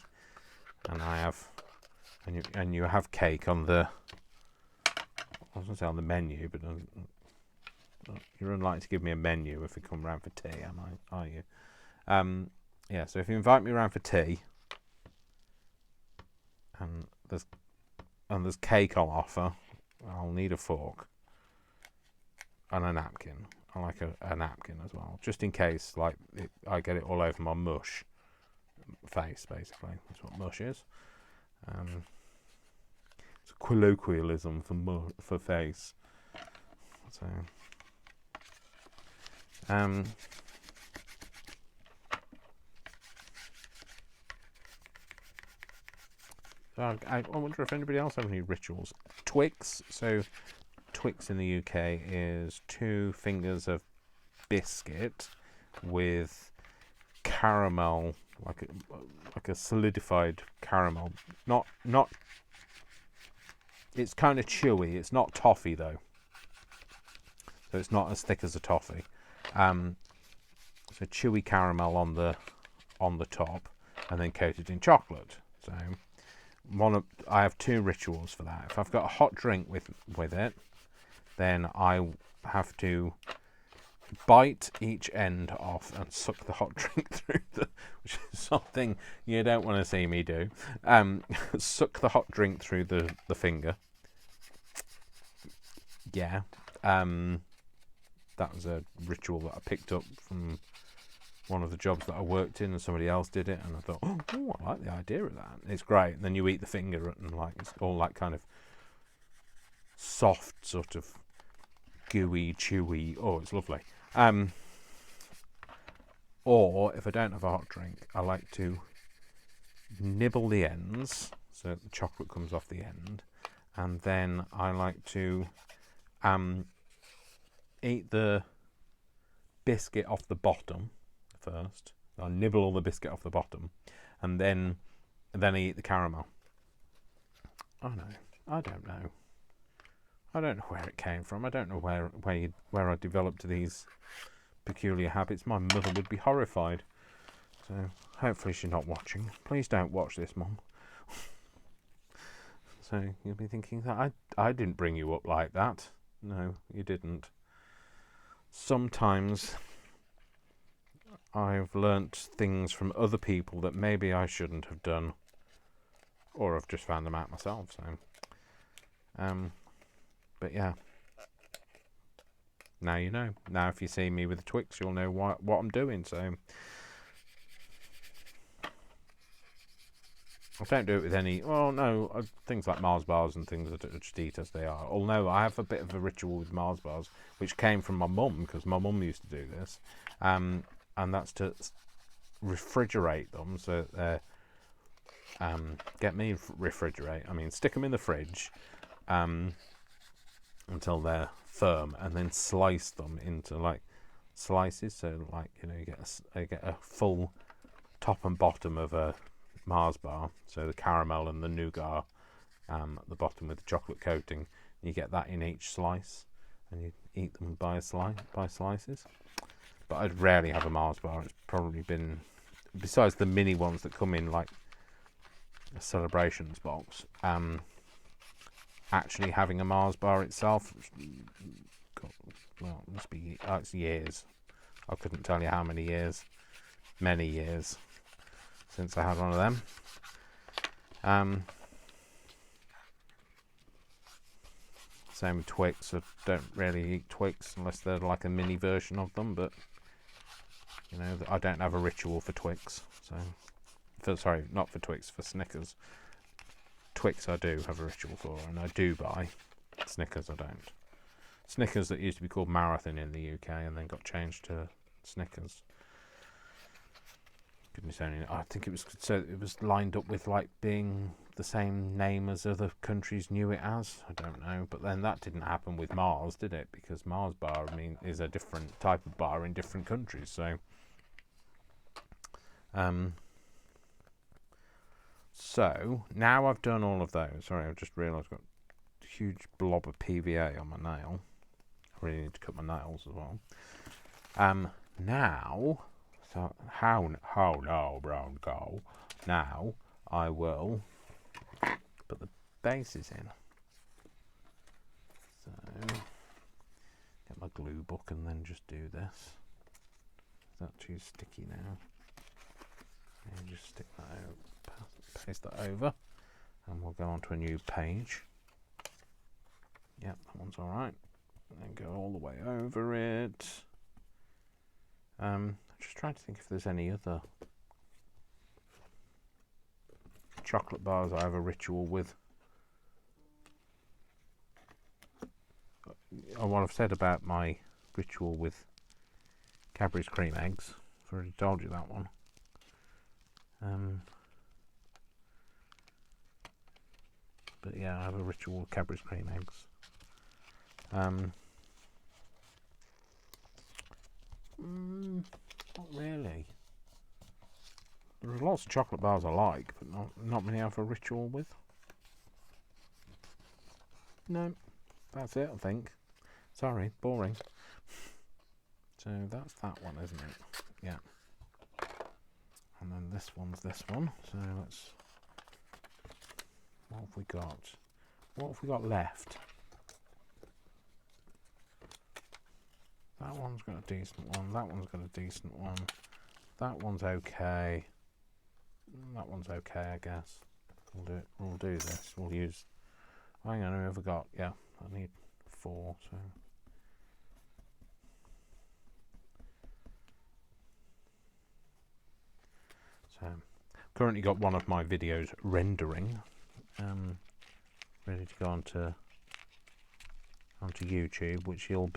and you have cake on the, I was going to say on the menu, but you're unlikely to give me a menu if you come round for tea, are you? Yeah, so if you invite me round for tea, and there's cake on offer, I'll need a fork and a napkin. I like a napkin as well, just in case like I get it all over my mush face, basically. That's what mush is. It's a colloquialism for face. So, I wonder if anybody else has any rituals. Twix. So Twix in the UK is 2 fingers of biscuit with caramel, like a solidified caramel. Not. It's kind of chewy. It's not toffee though, so it's not as thick as a toffee. So chewy caramel on the top, and then coated in chocolate. So I have 2 rituals for that. If I've got a hot drink with it, then I have to bite each end off and suck the hot drink through which is something you don't want to see me do. Suck the hot drink through the finger. Yeah. That was a ritual that I picked up from one of the jobs that I worked in, and somebody else did it, and I thought, oh, I like the idea of that. It's great. And then you eat the finger, and like it's all like kind of soft, sort of gooey, chewy. Oh, it's lovely. Or if I don't have a hot drink, I like to nibble the ends so the chocolate comes off the end, and then I like to eat the biscuit off the bottom first. I nibble all the biscuit off the bottom, and then I eat the caramel. I don't know where it came from. I don't know where I developed these peculiar habits. My mother would be horrified. So hopefully she's not watching. Please don't watch this, Mum. So you'll be thinking that I didn't bring you up like that. No, you didn't. Sometimes I've learnt things from other people that maybe I shouldn't have done, or I've just found them out myself. So, but yeah. Now you know. Now if you see me with the Twix, you'll know what I'm doing. So I don't do it with any. Well, no, things like Mars bars and things that just eat as they are. Although I have a bit of a ritual with Mars bars, which came from my mum, because my mum used to do this, and that's to refrigerate them. So get me refrigerate. I mean, stick them in the fridge until they're firm, and then slice them into like slices. So like, you know, you get a full top and bottom of a Mars bar, so the caramel and the nougat at the bottom with the chocolate coating. You get that in each slice, and you eat them by slices. But I'd rarely have a Mars bar. It's probably been, besides the mini ones that come in like a celebrations box, actually having a Mars bar itself, well, it must be it's years. I couldn't tell you how many years. Many years since I had one of them. Same with Twix. I don't really eat Twix unless they're like a mini version of them, but you know, I don't have a ritual for Twix. Sorry, not for Twix, for Snickers. Twix I do have a ritual for, and I do buy. Snickers I don't. Snickers that used to be called Marathon in the UK and then got changed to Snickers. Goodness only, I think it was lined up with like being the same name as other countries knew it as. I don't know, but then that didn't happen with Mars, did it? Because Mars bar, I mean, is a different type of bar in different countries. So now I've done all of those. Sorry, I've just realised I've got a huge blob of PVA on my nail. I really need to cut my nails as well. Now. So how now, brown cow? Now I will put the bases in. So get my glue book and then just do this. Is that too sticky now? And just stick that out, paste that over, and we'll go on to a new page. Yep, that one's all right. And then go all the way over it. Just trying to think if there's any other chocolate bars I have a ritual with. What I've said about my ritual with Cadbury's cream eggs, I've already told you that one. But yeah, I have a ritual with Cadbury's cream eggs. Not really. There are lots of chocolate bars I like, but not many I have a ritual with. No, that's it, I think. Sorry, boring. So that's that one, isn't it? Yeah. And then this one's this one. So let's. What have we got? What have we got left? That one's got a decent one. That one's got a decent one. That one's okay. That one's okay, I guess. We'll do this. We'll use. Hang on, who have I got? Yeah, I need 4. So, currently got one of my videos rendering, ready to go onto YouTube, which you'll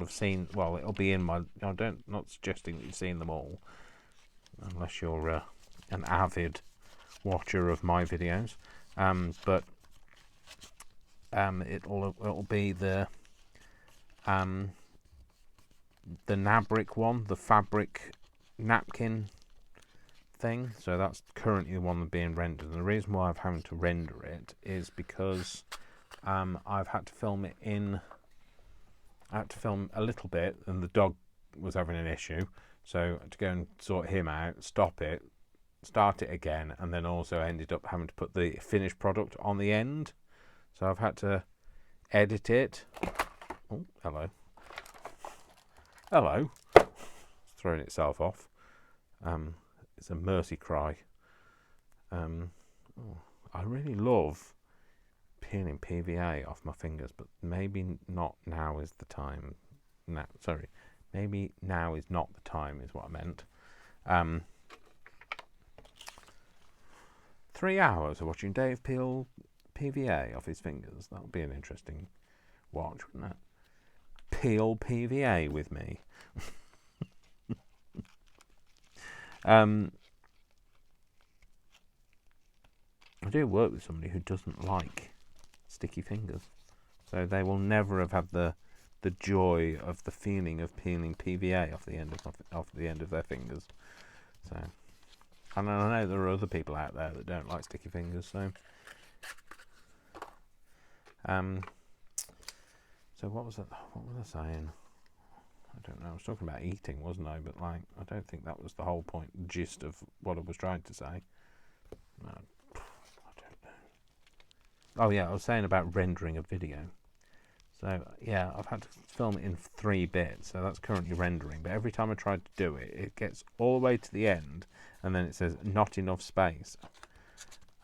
have seen. Well, it'll be in my. Not suggesting that you've seen them all, unless you're an avid watcher of my videos. But it'll be the Nabric one, the fabric napkin thing. So that's currently the one that's being rendered. And the reason why I've having to render it is because I've had to film it in. I had to film a little bit, and the dog was having an issue, so I had to go and sort him out, stop it, start it again, and then also ended up having to put the finished product on the end. So I've had to edit it. Oh, hello. Hello. It's throwing itself off. It's a mercy cry. I really love peeling PVA off my fingers, but maybe not now is the time. No, sorry. Maybe now is not the time is what I meant. 3 hours of watching Dave peel PVA off his fingers. That would be an interesting watch, wouldn't it? Peel PVA with me. I do work with somebody who doesn't like sticky fingers, so they will never have had the joy of the feeling of peeling PVA off the end of their fingers. So, and I know there are other people out there that don't like sticky fingers. So, so what was that? What was I saying? I don't know. I was talking about eating, wasn't I? But like, I don't think that was the whole point, gist of what I was trying to say. No, I don't know. Oh yeah, I was saying about rendering a video. So yeah, I've had to film it in 3 bits, so that's currently rendering. But every time I try to do it, it gets all the way to the end, and then it says not enough space.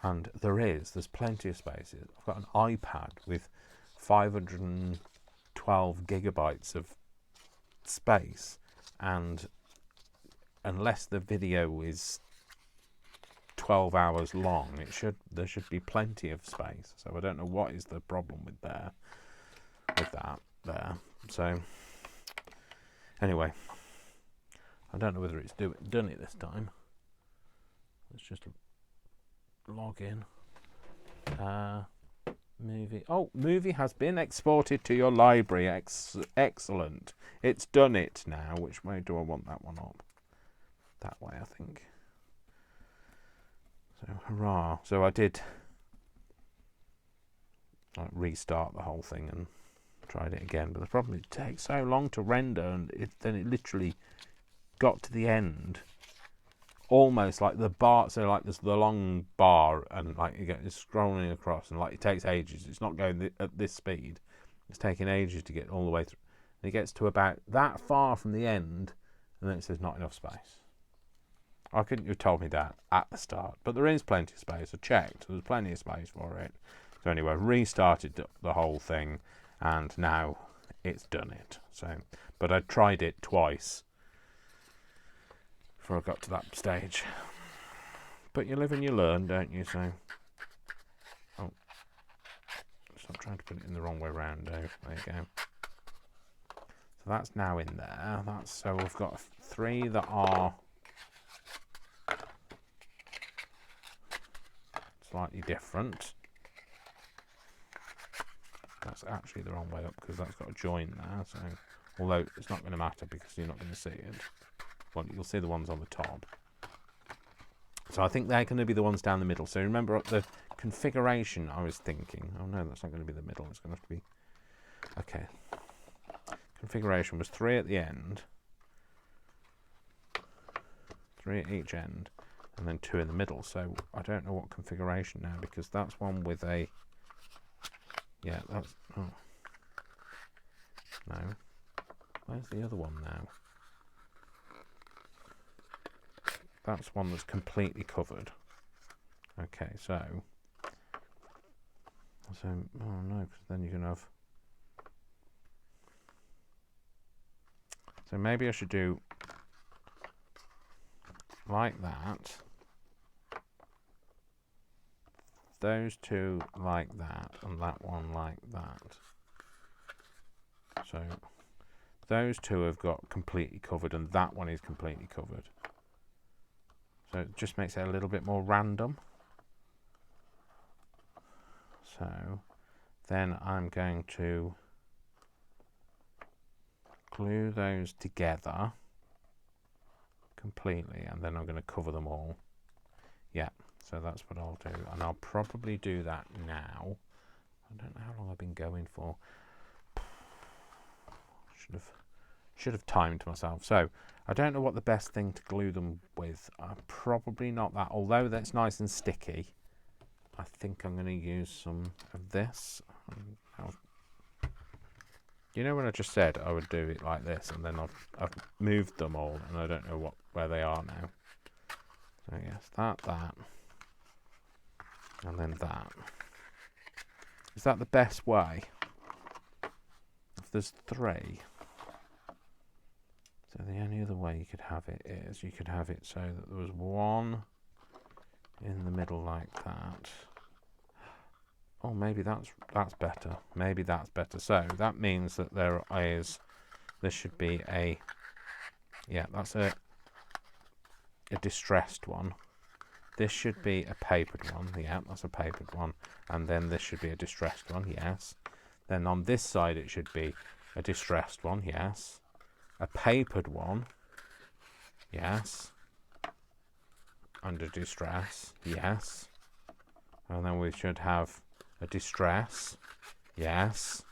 And there's plenty of space. I've got an iPad with 512 gigabytes of space, and unless the video is 12 hours long, there should be plenty of space. So I don't know what is the problem with that there. So anyway, I don't know whether it's done it this time. Let's just log in. Movie has been exported to your library. Excellent. It's done it now. Which way do I want that one up? That way, I think. So hurrah. So I did restart the whole thing and tried it again, but the problem is it takes so long to render, and then it literally got to the end almost like the bar. So like there's the long bar, and like you get scrolling across, and like it takes ages. It's not going at this speed. It's taking ages to get all the way through. And it gets to about that far from the end, and then it says not enough space. I couldn't have told me that at the start, but there is plenty of space. I checked. There's plenty of space for it. So anyway, restarted the whole thing, and now it's done it. So, but I tried it twice before I got to that stage. But you live and you learn, don't you? So, oh, stop trying to put it in the wrong way around. There you go. So that's now in there. So we've got 3 that are slightly different. That's actually the wrong way up because that's got a join there. So, although it's not going to matter because you're not going to see it. Well, you'll see the ones on the top. So I think they're going to be the ones down the middle. So remember the configuration I was thinking. Oh no, that's not going to be the middle. It's going to have to be... Okay. Configuration was 3 at the end. 3 at each end. And then 2 in the middle. So I don't know what configuration now, because that's one with a... Yeah, that's... Oh. No. Where's the other one now? That's one that's completely covered. Okay, so... Oh no, because then you can have... So maybe I should do... like that. Those 2 like that, and that one like that. So those 2 have got completely covered, and that one is completely covered. So it just makes it a little bit more random. So then I'm going to glue those together completely, and then I'm going to cover them all. Yeah, so that's what I'll do, and I'll probably do that now. I don't know how long I've been going for. Should have Should have timed myself. So I don't know what the best thing to glue them with. Probably not that. Although that's nice and sticky, I think I'm going to use some of this. You know when I just said I would do it like this, and then I've moved them all, and I don't know where they are now. So yes, that, and then that. Is that the best way? If there's 3. So the only other way you could have it is you could have it so that there was 1 in the middle like that. Oh, maybe that's better. Maybe that's better. So that means that there should be a, yeah, that's a distressed one. This should be a papered one. Yeah, that's a papered one. And then this should be a distressed one. Yes. Then on this side it should be a distressed one. Yes. A papered one. Yes. Under distress. Yes. And then we should have a distress. Yes.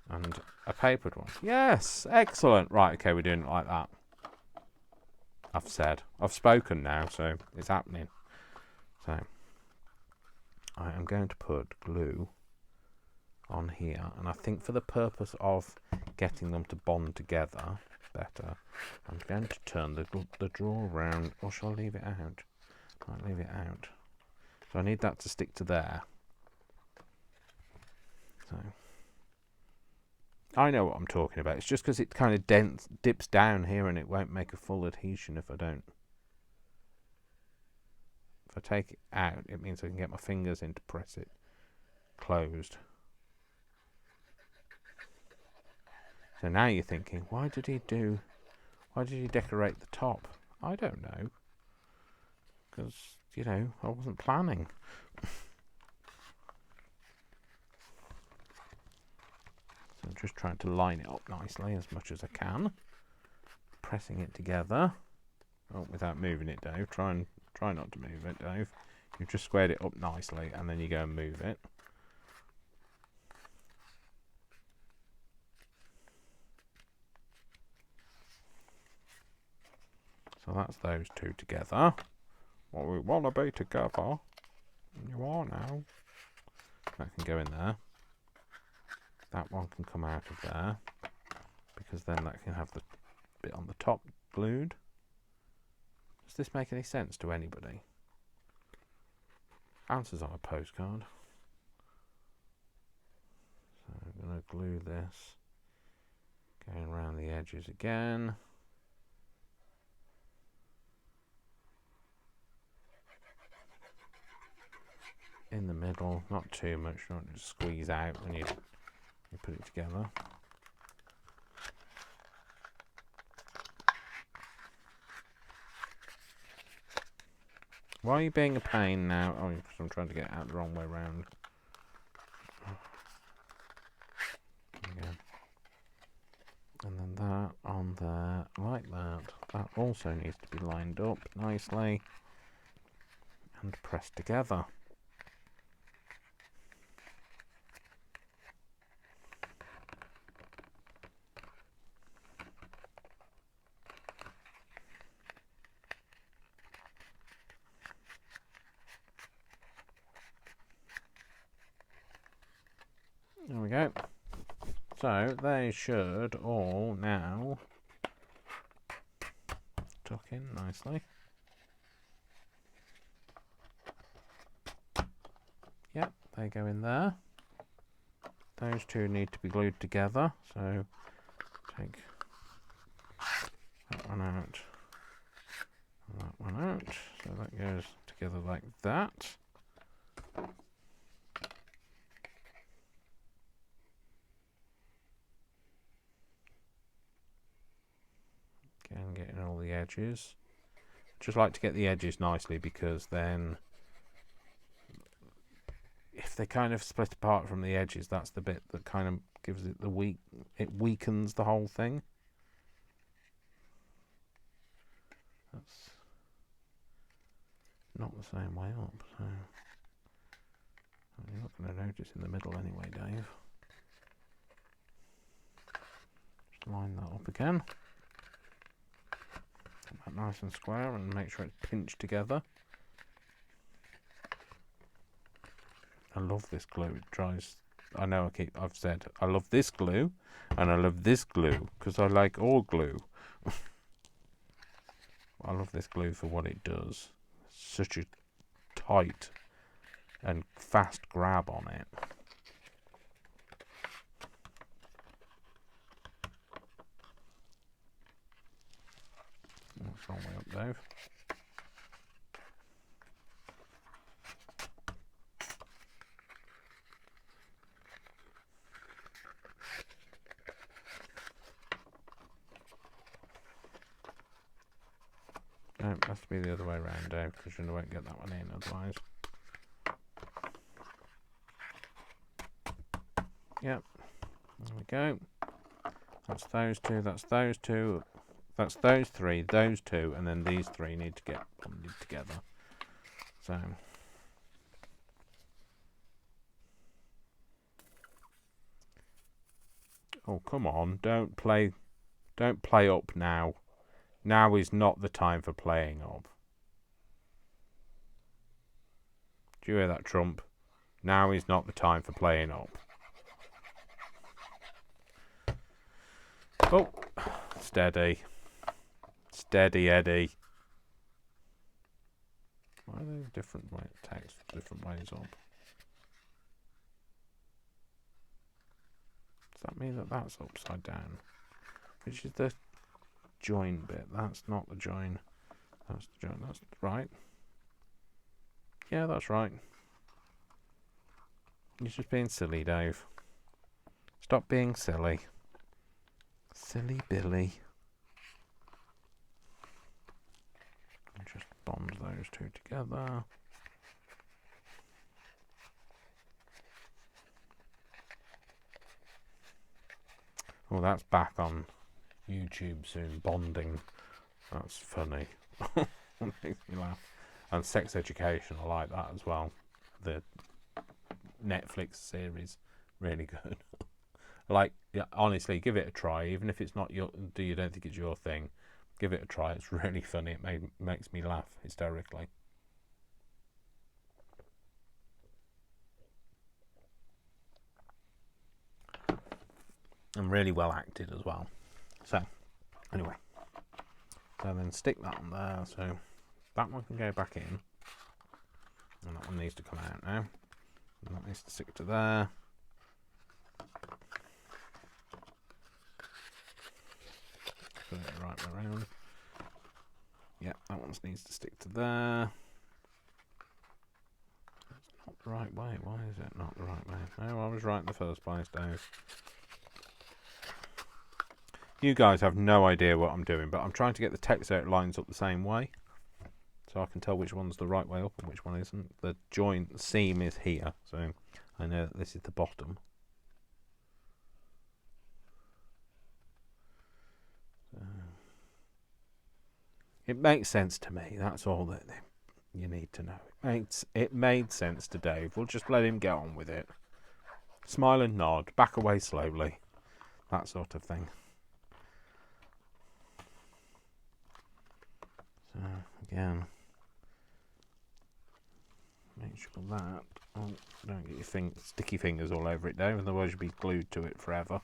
And a papered one. Yes. Excellent. Right, okay, we're doing it like that. I've spoken now, so it's happening. So I am going to put glue on here, and I think for the purpose of getting them to bond together better, I'm going to turn the drawer around, or shall I leave it out? I'll leave it out. So I need that to stick to there. So I know what I'm talking about. It's just because it kind of dips down here, and it won't make a full adhesion if I don't. If I take it out, it means I can get my fingers in to press it closed. So now you're thinking, why did he decorate the top? I don't know. Because, you know, I wasn't planning. So I'm just trying to line it up nicely as much as I can. Pressing it together. Oh, without moving it, Dave. Try not to move it, Dave. You've just squared it up nicely, and then you go and move it. So that's those two together. Well, we want to be together. You are now. That can go in there. That one can come out of there, because then that can have the bit on the top glued. Does this make any sense to anybody? Answers on a postcard. So I'm going to glue this, going around the edges again. In the middle, not too much, you don't just squeeze out when you put it together. Why are you being a pain now? Oh, because I'm trying to get it out the wrong way round. Again. And then that on there, like that. That also needs to be lined up nicely and pressed together. There we go. So they should all now tuck in nicely. Yep, they go in there. Those two need to be glued together, so take that one out and that one out. So that goes together like that. Again, getting all the edges. Just like to get the edges nicely, because then if they kind of split apart from the edges, that's the bit that kind of gives it it weakens the whole thing. That's not the same way up, so you're not going to notice in the middle anyway, Dave. line that up again. Get that nice and square and make sure it's pinched together. I love this glue. It dries. I know I've said I love this glue and I love this glue because I like all glue. I love this glue for what it does. Such a tight and fast grab on it. That's wrong way up, Dave. No, it has to be the other way around, Dave, because you won't get that one in otherwise. Yep, there we go. That's those two, that's those two, that's those three, those two, and then these three need to get bonded together. So, oh come on, don't play up now. Now is not the time for playing up. Do you hear that, Trump? Now is not the time for playing up. Oh, steady. Steady, Eddie. Why are they different text, different ways up? Does that mean that that's upside down? Which is the join bit? That's not the join. That's the join. That's right. Yeah, that's right. You're just being silly, Dave. Stop being silly. Silly Billy. And just bond those two together. Oh, that's back on YouTube soon. Bonding. That's funny. Makes me laugh. And sex education, I like that as well. The Netflix series, really good. Like, yeah, honestly, give it a try. Even if it's not you don't think it's your thing, give it a try. It's really funny. It makes me laugh hysterically. And really well acted as well. So, anyway. So then stick that on there. So that one can go back in. And that one needs to come out now. And that needs to stick to there. Put it right way around. Yeah, that one needs to stick to there. It's not the right way. Why is it not the right way? No, I was right in the first place, Dave. You guys have no idea what I'm doing, but I'm trying to get the text so it lines up the same way. So I can tell which one's the right way up and which one isn't. The joint seam is here, so I know that this is the bottom. It makes sense to me. That's all that you need to know. It made sense to Dave. We'll just let him get on with it. Smile and nod. Back away slowly. That sort of thing. So again, make sure that don't get your sticky fingers all over it, Dave. Otherwise, you'll be glued to it forever.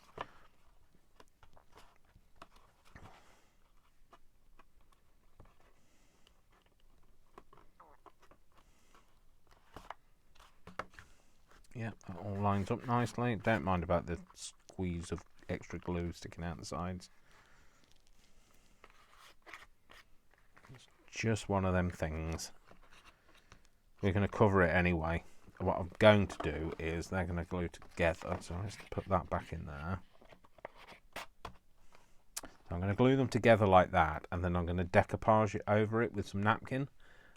Yeah, that all lines up nicely. Don't mind about the squeeze of extra glue sticking out the sides. It's just one of them things. We're going to cover it anyway. What I'm going to do is they're going to glue together. So let's put that back in there. So I'm going to glue them together like that, and then I'm going to decoupage it over it with some napkin.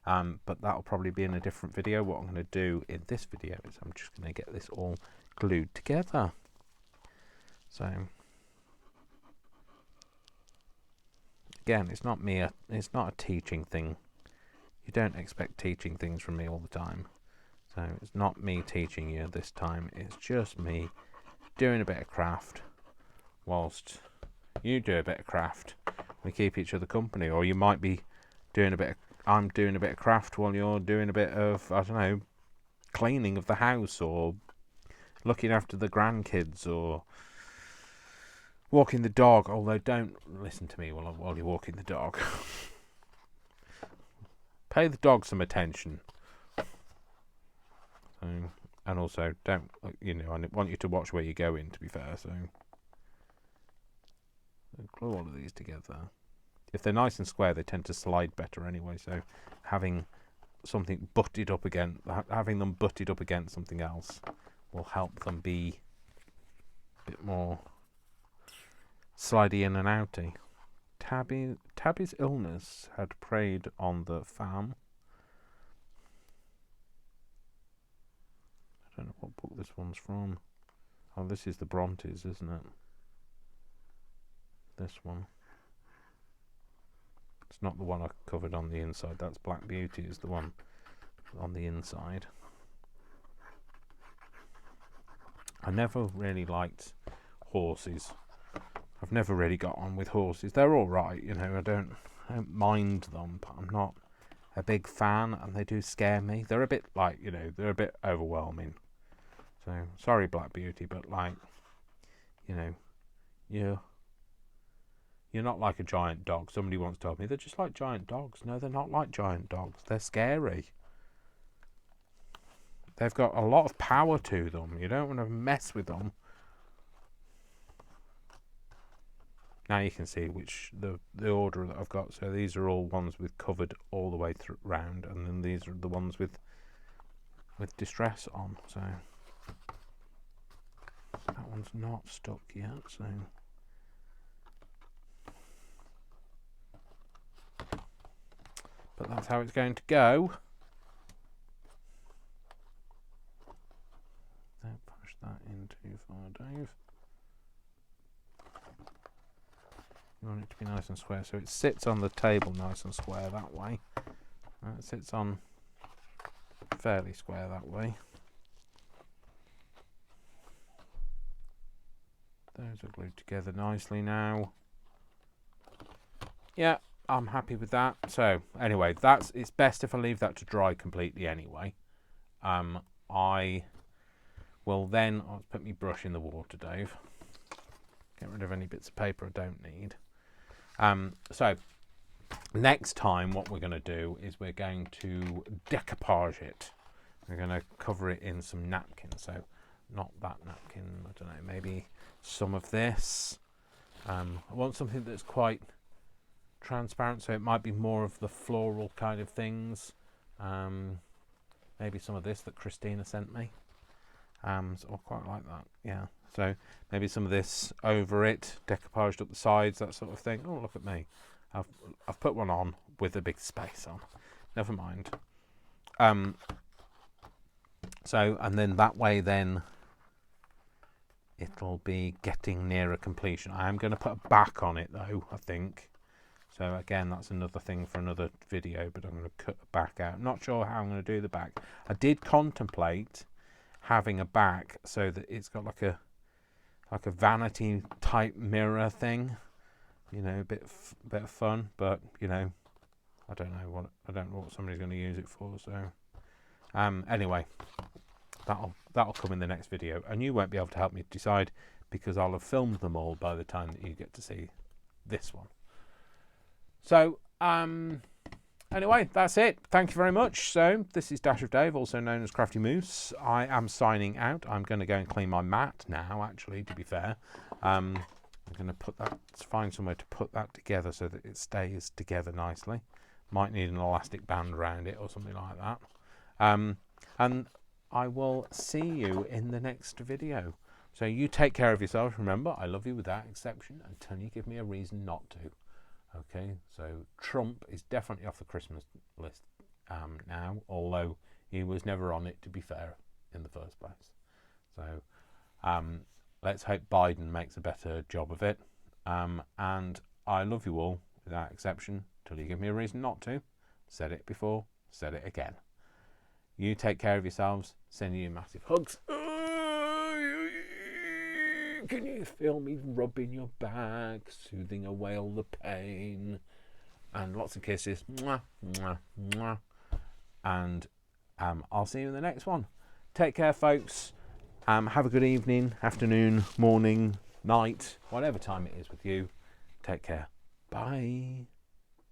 But that'll probably be in a different video. What I'm going to do in this video is I'm just going to get this all glued together. So again, it's not a teaching thing. You don't expect teaching things from me all the time. So it's not me teaching you this time. It's just me doing a bit of craft whilst You do a bit of craft. We keep each other company. Or you might be doing a bit of, I'm doing a bit of craft while you're doing a bit of, I don't know, cleaning of the house, or looking after the grandkids, or walking the dog. Although don't listen to me while you're walking the dog. Pay the dog some attention. So, and also don't, I want you to watch where you're going, to be fair. So glue all of these together. If they're nice and square, they tend to slide better anyway. So having something butted up against, having them butted up against something else will help them be a bit more slidey in and outy. Tabby's illness had preyed on the farm. I don't know what book this one's from. Oh, this is the Brontes, isn't it? This one. It's not the one I covered on the inside. That's Black Beauty is the one on the inside. I never really liked horses. I've never really got on with horses. They're all right, I don't mind them, but I'm not a big fan, and they do scare me. They're a bit like, they're a bit overwhelming. So sorry, Black Beauty, but like, you're not like a giant dog. Somebody once told me they're just like giant dogs. No, they're not like giant dogs. They're scary. They've got a lot of power to them. You don't want to mess with them. Now you can see which the order that I've got. So these are all ones with covered all the way through round, and then these are the ones with distress on. So that one's not stuck yet. So. But that's how it's going to go. Don't push that in too far, Dave. You want it to be nice and square, so it sits on the table nice and square that way. It sits on fairly square that way. Those are glued together nicely now. Yeah. I'm happy with that. So anyway, it's best if I leave that to dry completely anyway. I will then, I'll put my brush in the water, Dave. Get rid of any bits of paper I don't need. So next time what we're going to do is we're going to decoupage it. We're going to cover it in some napkin. So not that napkin, I don't know, maybe some of this. I want something that's quite transparent, so it might be more of the floral kind of things. Maybe some of this that Christina sent me. So I quite like that. Yeah. So maybe some of this over it, decoupaged up the sides, that sort of thing. Oh, look at me! I've put one on with a big space on. Never mind. So and then that way, then it'll be getting nearer completion. I am going to put a back on it though, I think. So again, that's another thing for another video, but I'm going to cut the back out. Not sure how I'm going to do the back. I did contemplate having a back so that it's got like a vanity type mirror thing, a bit of fun. But I don't know what somebody's going to use it for. So anyway, that'll come in the next video, and you won't be able to help me decide because I'll have filmed them all by the time that you get to see this one. So, anyway, that's it. Thank you very much. So, this is Dash of Dave, also known as Crafty Moose. I am signing out. I'm going to go and clean my mat now, actually, to be fair. I'm going to find somewhere to put that together so that it stays together nicely. Might need an elastic band around it or something like that. And I will see you in the next video. So, you take care of yourself. Remember, I love you without exception until you give me a reason not to. Okay, so Trump is definitely off the Christmas list now, although he was never on it, to be fair, in the first place. So let's hope Biden makes a better job of it. And I love you all, without exception, till you give me a reason not to. Said it before, said it again. You take care of yourselves, sending you massive hugs. can you feel me rubbing your back, soothing away all the pain? And lots of kisses. Mwah, mwah, mwah. And I'll see you in the next one. Take care, folks. Have a good evening, afternoon, morning, night, whatever time it is with you. Take care. Bye.